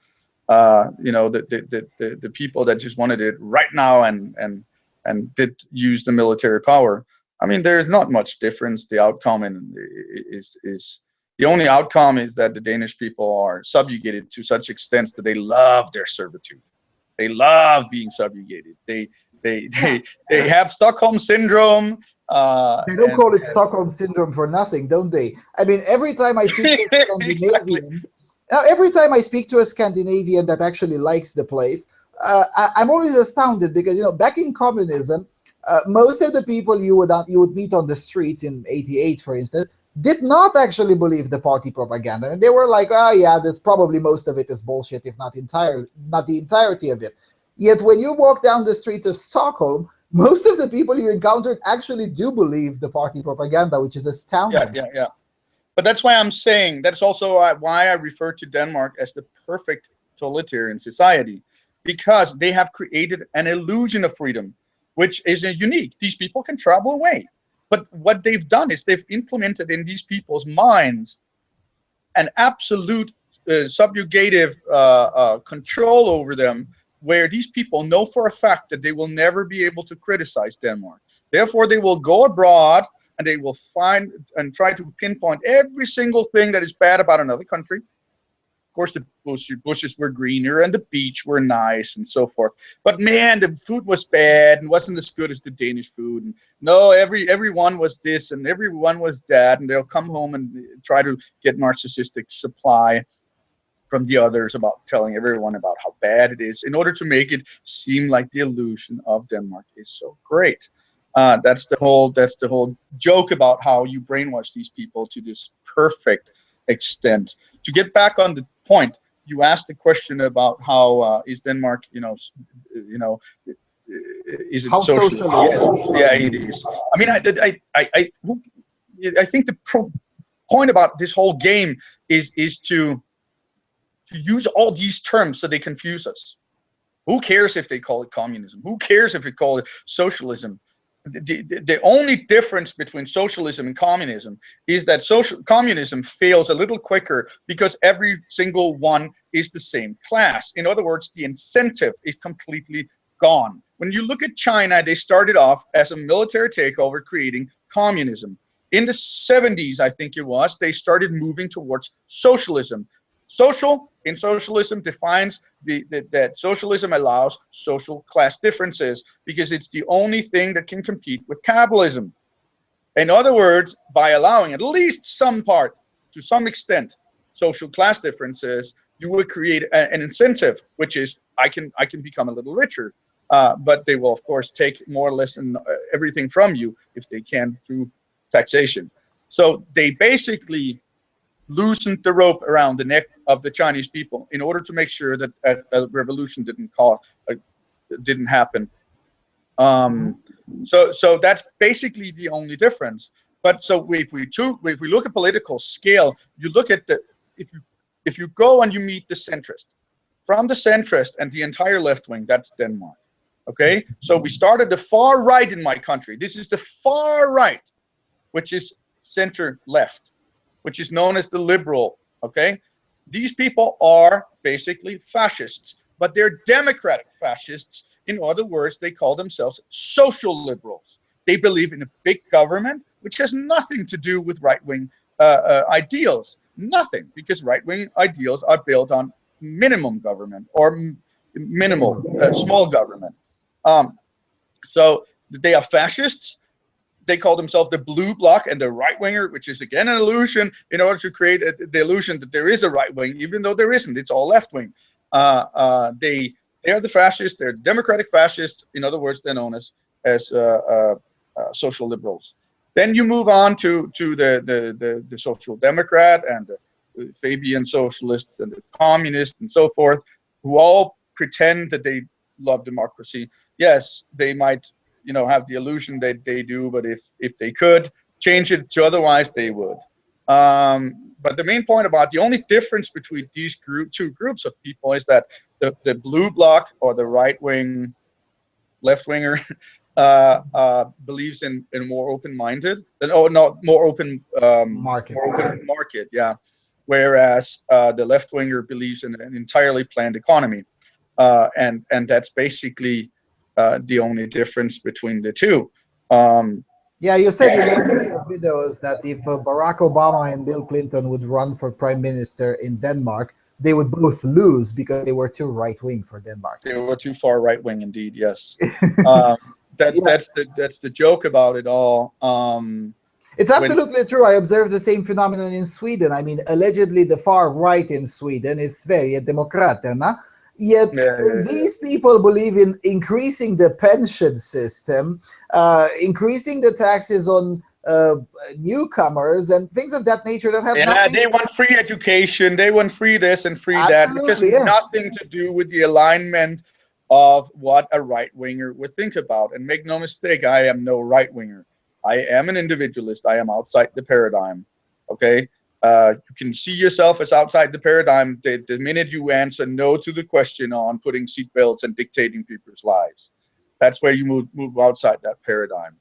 The people that just wanted it right now and did use the military power. I mean, there is not much difference. The outcome is the only outcome is that the Danish people are subjugated to such extent that they love their servitude. They love being subjugated. They have Stockholm syndrome. They don't call it Stockholm syndrome for nothing, don't they? I mean, every time I speak to a Scandinavian, exactly. Every time I speak to a Scandinavian that actually likes the place, I'm always astounded because back in communism, most of the people you would meet on the streets in '88, for instance, did not actually believe the party propaganda, and they were like, "Oh yeah, that's probably most of it is bullshit, if not the entirety of it." Yet when you walk down the streets of Stockholm, most of the people you encountered actually do believe the party propaganda, which is astounding. Yeah. But that's why I'm saying, that's also why I refer to Denmark as the perfect totalitarian society, because they have created an illusion of freedom, which is unique. These people can travel away. But what they've done is they've implemented in these people's minds an absolute subjugative control over them, where these people know for a fact that they will never be able to criticize Denmark. Therefore, they will go abroad and they will find and try to pinpoint every single thing that is bad about another country. Of course, the bushes were greener and the beach were nice and so forth. But man, the food was bad and wasn't as good as the Danish food. And no, everyone was this and everyone was that. And they'll come home and try to get narcissistic supply from the others about telling everyone about how bad it is in order to make it seem like the illusion of Denmark is so great. That's the whole joke about how you brainwash these people to this perfect extent. To get back on the point, you asked the question about how is Denmark, is it How socialist? socialist? Yeah, it is. I mean, I think the point about this whole game is to use all these terms so they confuse us. Who cares if they call it communism? Who cares if they call it socialism? The only difference between socialism and communism is that communism fails a little quicker because every single one is the same class. In other words, the incentive is completely gone. When you look at China, they started off as a military takeover creating communism. In the 70s, I think it was, they started moving towards socialism. Social in socialism defines that socialism allows social class differences because it's the only thing that can compete with capitalism. In other words, by allowing at least some part, to some extent, social class differences, you will create an incentive, which is I can become a little richer, but they will of course take more or less everything from you if they can through taxation. So they basically loosened the rope around the neck of the Chinese people in order to make sure that a revolution didn't happen. So that's basically the only difference. But so if we look at political scale, you look at if you go and you meet the centrist, from the centrist and the entire left wing, that's Denmark. Okay, so we started the far right in my country. This is the far right, which is center left, which is known as the liberal, okay? These people are basically fascists, but they're democratic fascists. In other words, they call themselves social liberals. They believe in a big government, which has nothing to do with right-wing ideals. Nothing, because right-wing ideals are built on minimum government or minimal, small government. So they are fascists. They call themselves the blue bloc and the right winger, which is again an illusion in order to create the illusion that there is a right wing, even though there isn't. It's all left wing. They are the fascists. They're democratic fascists. In other words, they're known as social liberals. Then you move on to the social democrat and the Fabian socialist and the communist and so forth, who all pretend that they love democracy. Yes, they might have the illusion that they do, but if they could change it to otherwise, they would. But the main point about the only difference between these two groups of people is that the blue bloc or the right-wing left winger believes in more open-minded, more open market, yeah. Whereas the left winger believes in an entirely planned economy, and that's basically the only difference between the two. Yeah, you said in one of your videos that if Barack Obama and Bill Clinton would run for prime minister in Denmark, they would both lose because they were too right-wing for Denmark. They were too far right-wing, indeed. Yes, that's the joke about it all. It's absolutely true. I observed the same phenomenon in Sweden. I mean, allegedly the far right in Sweden is very demokraterna. Yet these people believe in increasing the pension system, increasing the taxes on newcomers and things of that nature that have nothing. They want free education. They want free this and free that. It has nothing to do with the alignment of what a right-winger would think about. And make no mistake, I am no right-winger. I am an individualist. I am outside the paradigm. Okay? You can see yourself as outside the paradigm the minute you answer no to the question on putting seatbelts and dictating people's lives. That's where you move outside that paradigm.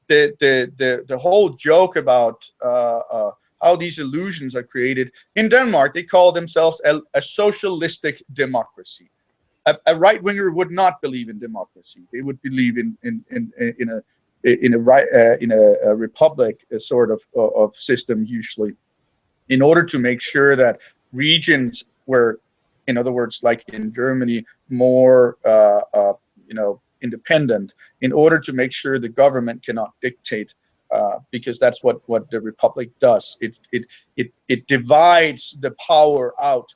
The whole joke about how these illusions are created in Denmark, they call themselves a socialistic democracy. A right-winger would not believe in democracy. They would believe in a republic, a sort of system, usually, in order to make sure that regions were, in other words, like in Germany, more independent, in order to make sure the government cannot dictate, because that's what the republic does. It divides the power out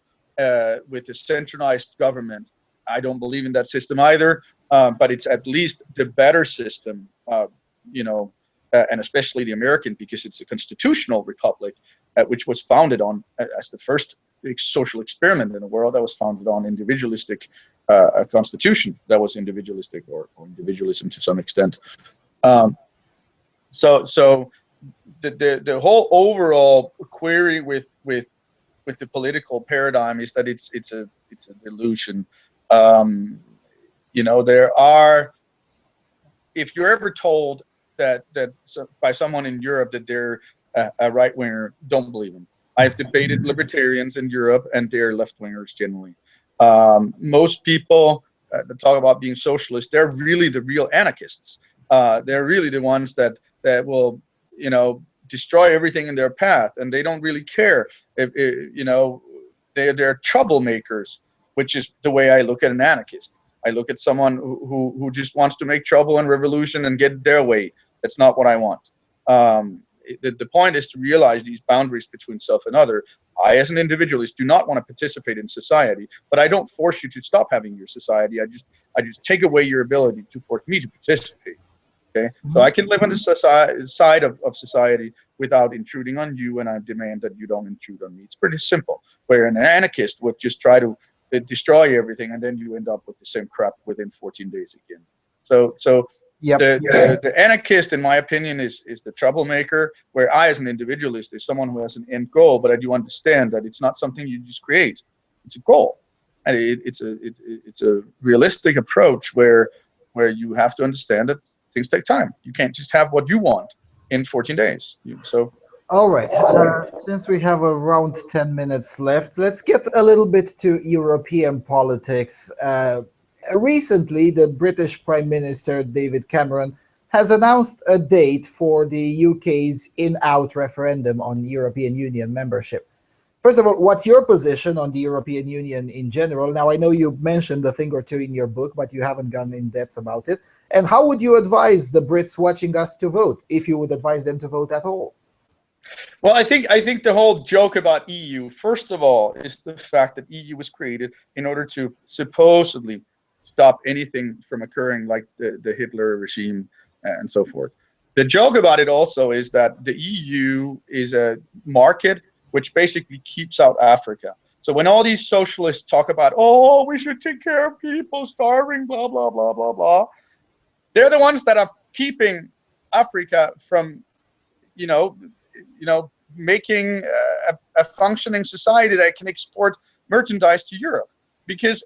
with a centralized government. I don't believe in that system either, but it's at least the better system, and especially the American, because it's a constitutional republic, which was founded on, as the first social experiment in the world, that was founded on individualistic constitution, that was individualistic or individualism to some extent. So the whole overall query with the political paradigm is that it's an illusion. There are, if you're ever told that by someone in Europe that they're a right winger, don't believe them. I've debated libertarians in Europe, and they're left wingers generally. Most people that talk about being socialist, they're really the real anarchists. They're really the ones that will, destroy everything in their path, and they don't really care if they're troublemakers, which is the way I look at an anarchist. I look at someone who just wants to make trouble and revolution and get their way. That's not what I want. The point is to realize these boundaries between self and other. I, as an individualist, do not want to participate in society, but I don't force you to stop having your society. I just take away your ability to force me to participate. Okay, so I can live on the side of society without intruding on you, and I demand that you don't intrude on me. It's pretty simple. Where an anarchist would just try to destroy everything, and then you end up with the same crap within 14 days again. So yep. The anarchist, in my opinion, is the troublemaker, where I, as an individualist, is someone who has an end goal, but I do understand that it's not something you just create. It's a goal, and it's a realistic approach where you have to understand that things take time. You can't just have what you want in 14 days. All right. Since we have around 10 minutes left, let's get a little bit to European politics. Recently, the British Prime Minister, David Cameron, has announced a date for the UK's in-out referendum on European Union membership. First of all, what's your position on the European Union in general? Now, I know you mentioned a thing or two in your book, but you haven't gone in depth about it. And how would you advise the Brits watching us to vote, if you would advise them to vote at all? Well, I think the whole joke about EU, first of all, is the fact that EU was created in order to supposedly stop anything from occurring like the Hitler regime and so forth. The joke about it also is that the EU is a market which basically keeps out Africa. So when all these socialists talk about, oh, we should take care of people starving, blah, blah, blah, blah, blah, they're the ones that are keeping Africa from, making a functioning society that can export merchandise to Europe. Because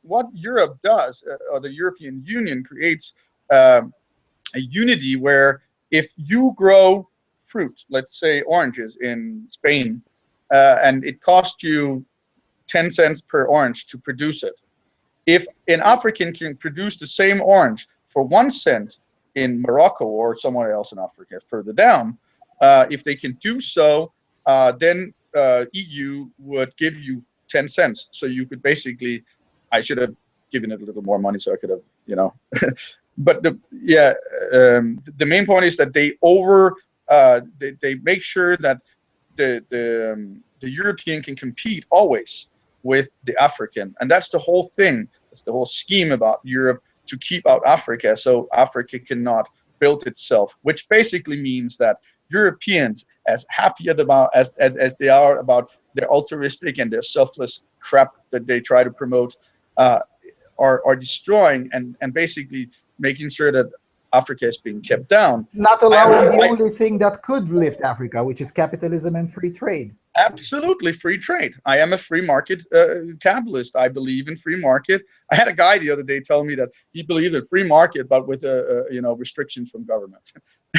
what Europe does, or the European Union creates a unity where if you grow fruit, let's say oranges in Spain, and it costs you 10 cents per orange to produce it. If an African can produce the same orange for 1 cent in Morocco or somewhere else in Africa further down, if they can do so, then EU would give you 10 cents. So you could basically, I should have given it a little more money so I could have, but the main point is that they make sure that the European can compete always with the African, and that's the whole thing. That's the whole scheme about Europe, to keep out Africa, so Africa cannot build itself. Which basically means that Europeans, as happy as they are about their altruistic and their selfless crap that they try to promote, are destroying and basically making sure that Africa is being kept down. Not allowing the only thing that could lift Africa, which is capitalism and free trade. Absolutely, free trade. I am a free market capitalist. I believe in free market. I had a guy the other day tell me that he believed in free market, but with restrictions from government.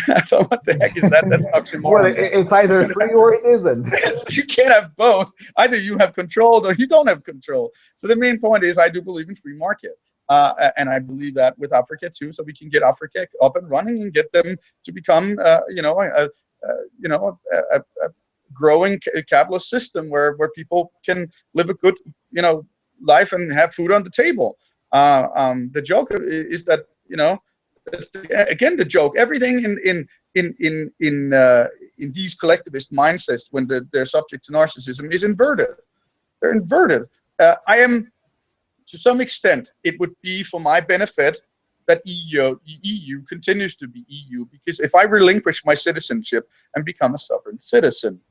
I thought, what the heck is that? That's oxymoron. Well, it's either free or it isn't. You can't have both. Either you have control or you don't have control. So the main point is, I do believe in free market. And I believe that with Africa too, so we can get Africa up and running and get them to become, a growing capitalist system where people can live a good, life and have food on the table. The joke is that, again, the joke. Everything in these collectivist mindsets, when they're subject to narcissism, is inverted. They're inverted. I am. To some extent, it would be for my benefit that EU continues to be EU, because if I relinquish my citizenship and become a sovereign citizen,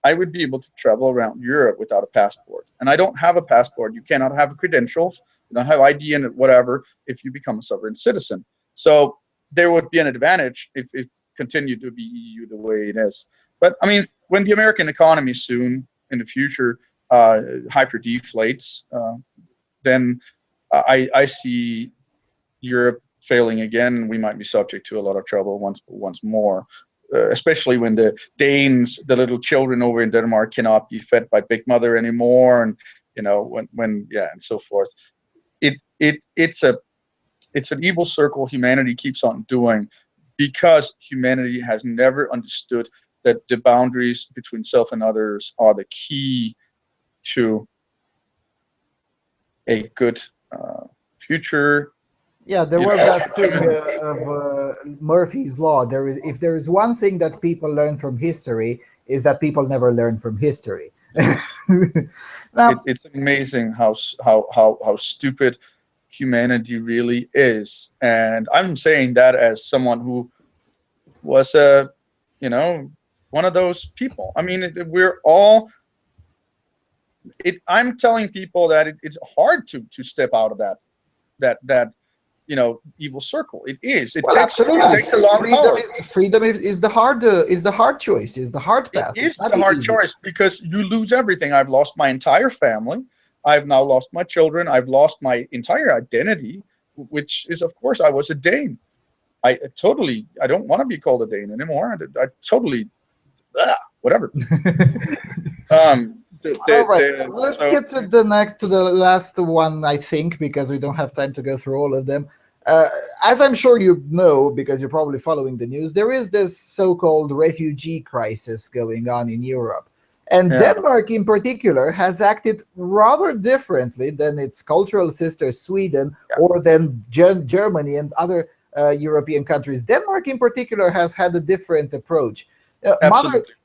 I would be able to travel around Europe without a passport. And I don't have a passport. You cannot have credentials. You don't have ID and whatever if you become a sovereign citizen. So there would be an advantage if it continued to be EU the way it is. But I mean, when the American economy soon in the future hyper deflates, then I see Europe failing again. We might be subject to a lot of trouble once more, especially when the Danes, the little children over in Denmark, cannot be fed by Big Mother anymore, and when and so forth. It's an evil circle humanity keeps on doing, because humanity has never understood that the boundaries between self and others are the key to a good future. Yeah, there was that thing of Murphy's Law. If there is one thing that people learn from history, is that people never learn from history. Now, it's amazing how stupid humanity really is, and I'm saying that as someone who was one of those people. I mean, we're all. I'm telling people that it's hard to step out of that evil circle. It is. It takes a long power. Freedom is the hard choice. Is the hard path. It is the hard choice, because you lose everything. I've lost my entire family. I've now lost my children. I've lost my entire identity, which is, of course, I was a Dane. I don't want to be called a Dane anymore. I totally whatever. All right, let's get to the last one, I think, because we don't have time to go through all of them. As I'm sure you know, because you're probably following the news, there is this so-called refugee crisis going on in Europe. And Denmark, in particular, has acted rather differently than its cultural sister, Sweden, or than Germany and other European countries. Denmark, in particular, has had a different approach.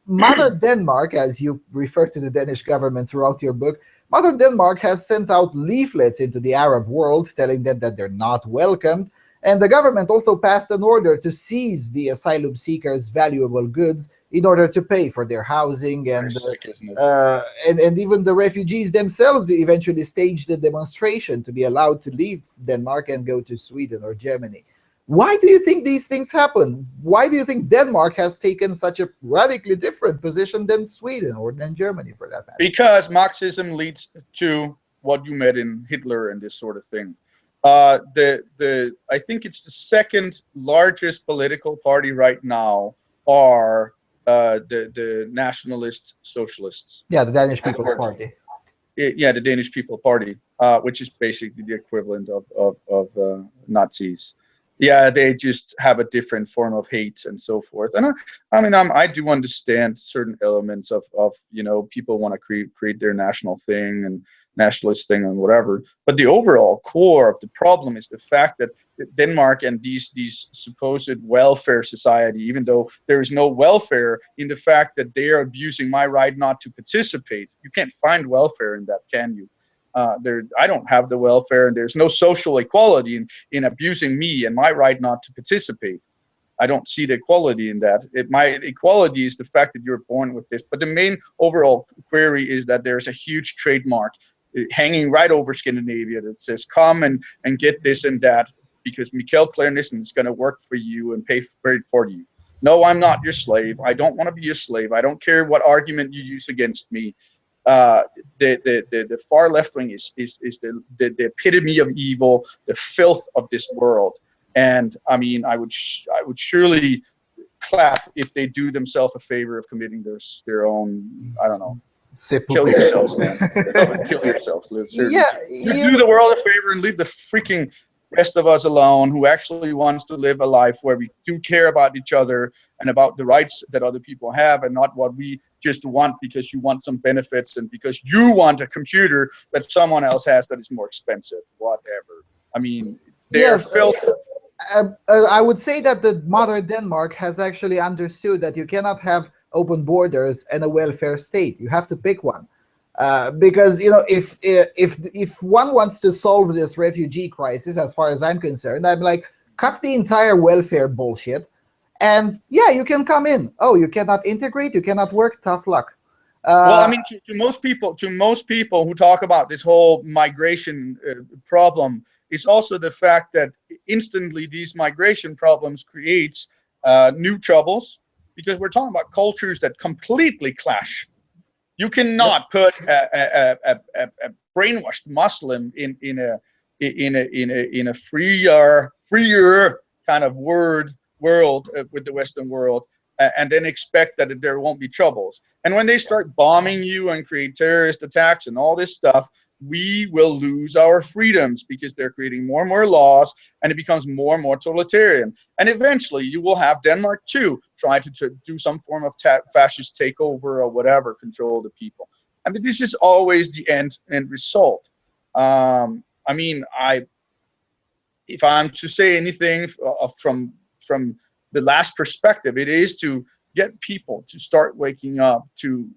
Mother Denmark, as you refer to the Danish government throughout your book, Mother Denmark has sent out leaflets into the Arab world telling them that they're not welcomed. And the government also passed an order to seize the asylum seekers' valuable goods in order to pay for their housing. And even the refugees themselves eventually staged a demonstration to be allowed to leave Denmark and go to Sweden or Germany. Why do you think these things happen? Why do you think Denmark has taken such a radically different position than Sweden or than Germany, for that matter? Because Marxism leads to what you met in Hitler and this sort of thing. I think it's the second largest political party right now are the nationalist socialists. Yeah, the Danish People's Party. Yeah, the Danish People Party, which is basically the equivalent of Nazis. Yeah, they just have a different form of hate and so forth. And I do understand certain elements of people want to create their national thing and nationalist thing and whatever. But the overall core of the problem is the fact that Denmark and these supposed welfare society, even though there is no welfare, in the fact that they are abusing my right not to participate. You can't find welfare in that, can you? I don't have the welfare, and there's no social equality in abusing me and my right not to participate. I don't see the equality in that. My equality is the fact that you're born with this. But the main overall query is that there's a huge trademark hanging right over Scandinavia that says, come and get this and that, because Mikkel Clair Nissen is going to work for you and pay for it for you. No, I'm not your slave. I don't want to be a slave. I don't care what argument you use against me. The far left wing is the epitome of evil, the filth of this world. And I mean, I would surely clap if they do themselves a favor of committing their own, I don't know, kill yourselves, man. Kill yourselves. Yeah, you do the world a favor and leave the freaking rest of us alone, who actually wants to live a life where we do care about each other and about the rights that other people have, and not what we just want because you want some benefits and because you want a computer that someone else has that is more expensive, whatever. I mean, they're filthy. I would say that the modern Denmark has actually understood that you cannot have open borders and a welfare state. You have to pick one. Because, you know, if one wants to solve this refugee crisis, as far as I'm concerned, I'm like, cut the entire welfare bullshit, and yeah, you can come in. Oh, you cannot integrate, you cannot work, tough luck. Well, I mean, to most people who talk about this whole migration problem, it's also the fact that instantly these migration problems creates new troubles, because we're talking about cultures that completely clash. You cannot put a brainwashed Muslim in a freer kind of world with the Western world, and then expect that there won't be troubles. And when they start bombing you and create terrorist attacks and all this stuff, we will lose our freedoms, because they're creating more and more laws, and it becomes more and more totalitarian. And eventually you will have Denmark too try to do some form of fascist takeover or whatever, control the people. I mean, this is always the end result. I mean, if I'm to say anything from the last perspective, it is to get people to start waking up to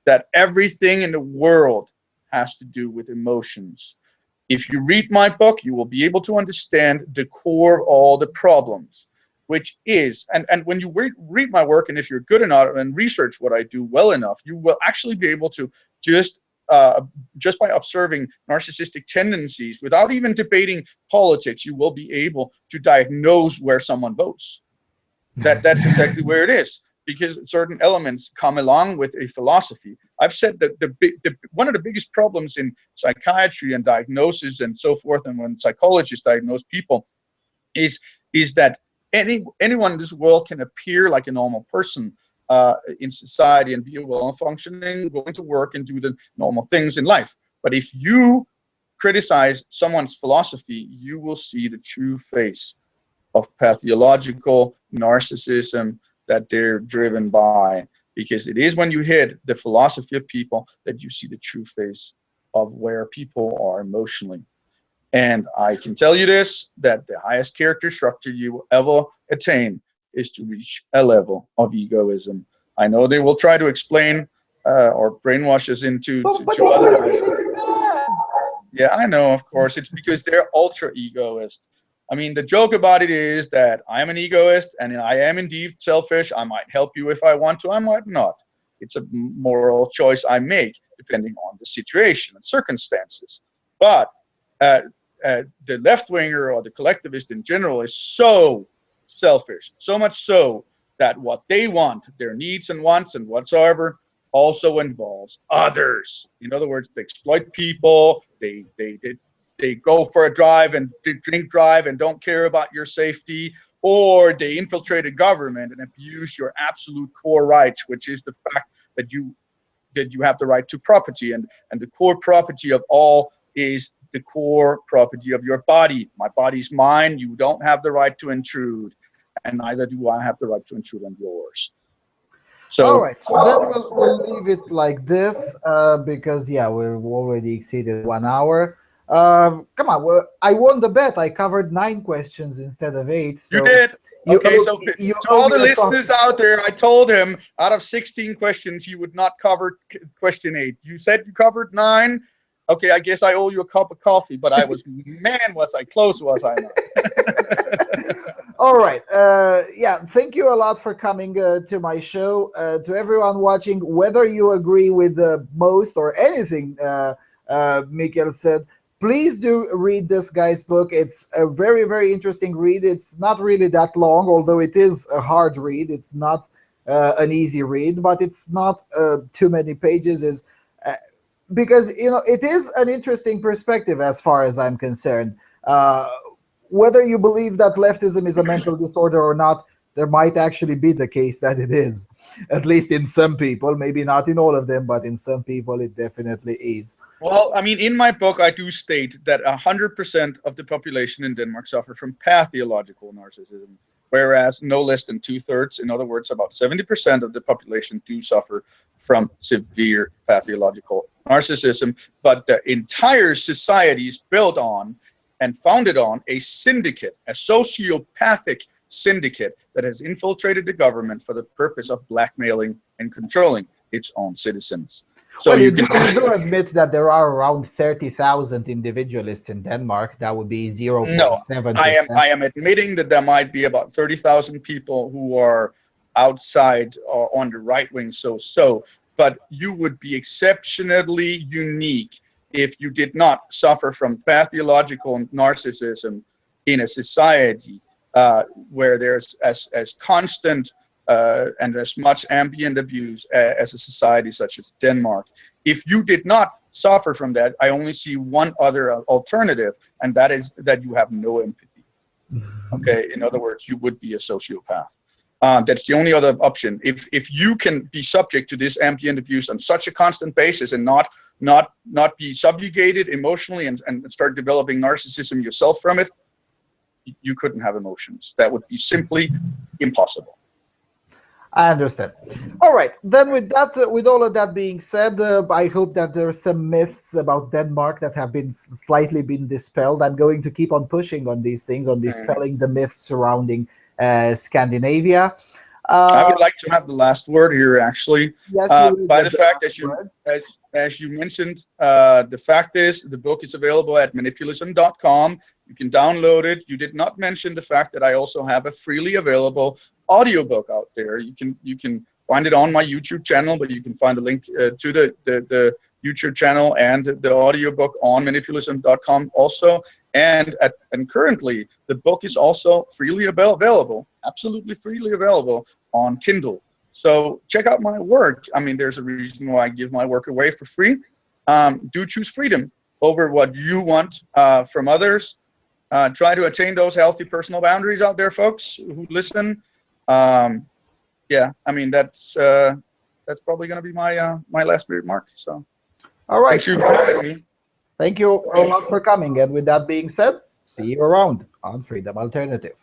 that everything in the world has to do with emotions. If you read my book, you will be able to understand the core of all the problems, which is, and when you read my work, and if you're good enough and research what I do well enough, you will actually be able to just by observing narcissistic tendencies, without even debating politics, you will be able to diagnose where someone votes. That's exactly where it is, because certain elements come along with a philosophy. I've said that one of the biggest problems in psychiatry and diagnosis and so forth, and when psychologists diagnose people, is that anyone in this world can appear like a normal person in society and be a well-functioning, going to work and do the normal things in life. But if you criticize someone's philosophy, you will see the true face of pathological narcissism that they're driven by, because it is when you hit the philosophy of people that you see the true face of where people are emotionally. And I can tell you this, that the highest character structure you will ever attain is to reach a level of egoism. I know they will try to explain or brainwash us into other. Yeah, I know, of course. It's because they're ultra egoist. I mean, the joke about it is that I'm an egoist, and I am indeed selfish. I might help you if I want to, I might not. It's a moral choice I make depending on the situation and circumstances. But the left-winger or the collectivist in general is so selfish, so much so that what they want, their needs and wants and whatsoever, also involves others. In other words, they exploit people, they go for a drive and drink drive and don't care about your safety, or they infiltrate a government and abuse your absolute core rights, which is the fact that you have the right to property, and the core property of all is the core property of your body. My body's mine. You don't have the right to intrude, and neither do I have the right to intrude on yours. So, all right, so then we'll leave it like this because, yeah, we've already exceeded 1 hour. Come on, well, I won the bet. I covered 9 questions instead of 8. So you did. Okay, so to all the listeners out there, I told him out of 16 questions, he would not cover question 8. You said you covered 9. Okay, I guess I owe you a cup of coffee, but I was, man, was I close, was I not? All right. Yeah, thank you a lot for coming to my show. To everyone watching, whether you agree with most or anything Mikkel said, please do read this guy's book. It's a very, very interesting read. It's not really that long, although it is a hard read. It's not an easy read, but it's not too many pages. It's, because, you know, it is an interesting perspective as far as I'm concerned. Whether you believe that leftism is a mental disorder or not, there might actually be the case that it is, at least in some people, maybe not in all of them, but in some people it definitely is. Well, I mean, in my book, I do state that 100% of the population in Denmark suffer from pathological narcissism, whereas no less than 2/3, in other words, about 70% of the population do suffer from severe pathological narcissism. But the entire society is built on and founded on a syndicate, a sociopathic syndicate that has infiltrated the government for the purpose of blackmailing and controlling its own citizens. So well, you do admit that there are around 30,000 individualists in Denmark. That would be 0.7%. No, I am admitting that there might be about 30,000 people who are outside or on the right wing, but you would be exceptionally unique if you did not suffer from pathological narcissism in a society where there's as constant and as much ambient abuse as a society such as Denmark. If you did not suffer from that, I only see one other alternative, and that is that you have no empathy. Okay, in other words, you would be a sociopath. That's the only other option. If you can be subject to this ambient abuse on such a constant basis and not be subjugated emotionally and start developing narcissism yourself from it, you couldn't have emotions. That would be simply impossible. I understand. All right. Then with that, with all of that being said, I hope that there are some myths about Denmark that have been slightly dispelled. I'm going to keep on pushing on these things, on dispelling the myths surrounding Scandinavia. I would like to have the last word here, actually. Yes, by the fact, as you mentioned, the fact is the book is available at manipulation.com. You can download it. You did not mention the fact that I also have a freely available audiobook out there. You can find it on my YouTube channel, but you can find a link to the YouTube channel and the audiobook on manipulation.com also. And currently, the book is also freely available, absolutely freely available on Kindle. So check out my work. I mean, there's a reason why I give my work away for free. Do choose freedom over what you want from others. Try to attain those healthy personal boundaries out there, folks who listen. Yeah, I mean, that's probably going to be my last remark. So, all right. Thank you for having me. Thank you a lot for coming. And with that being said, see you around on Freedom Alternative.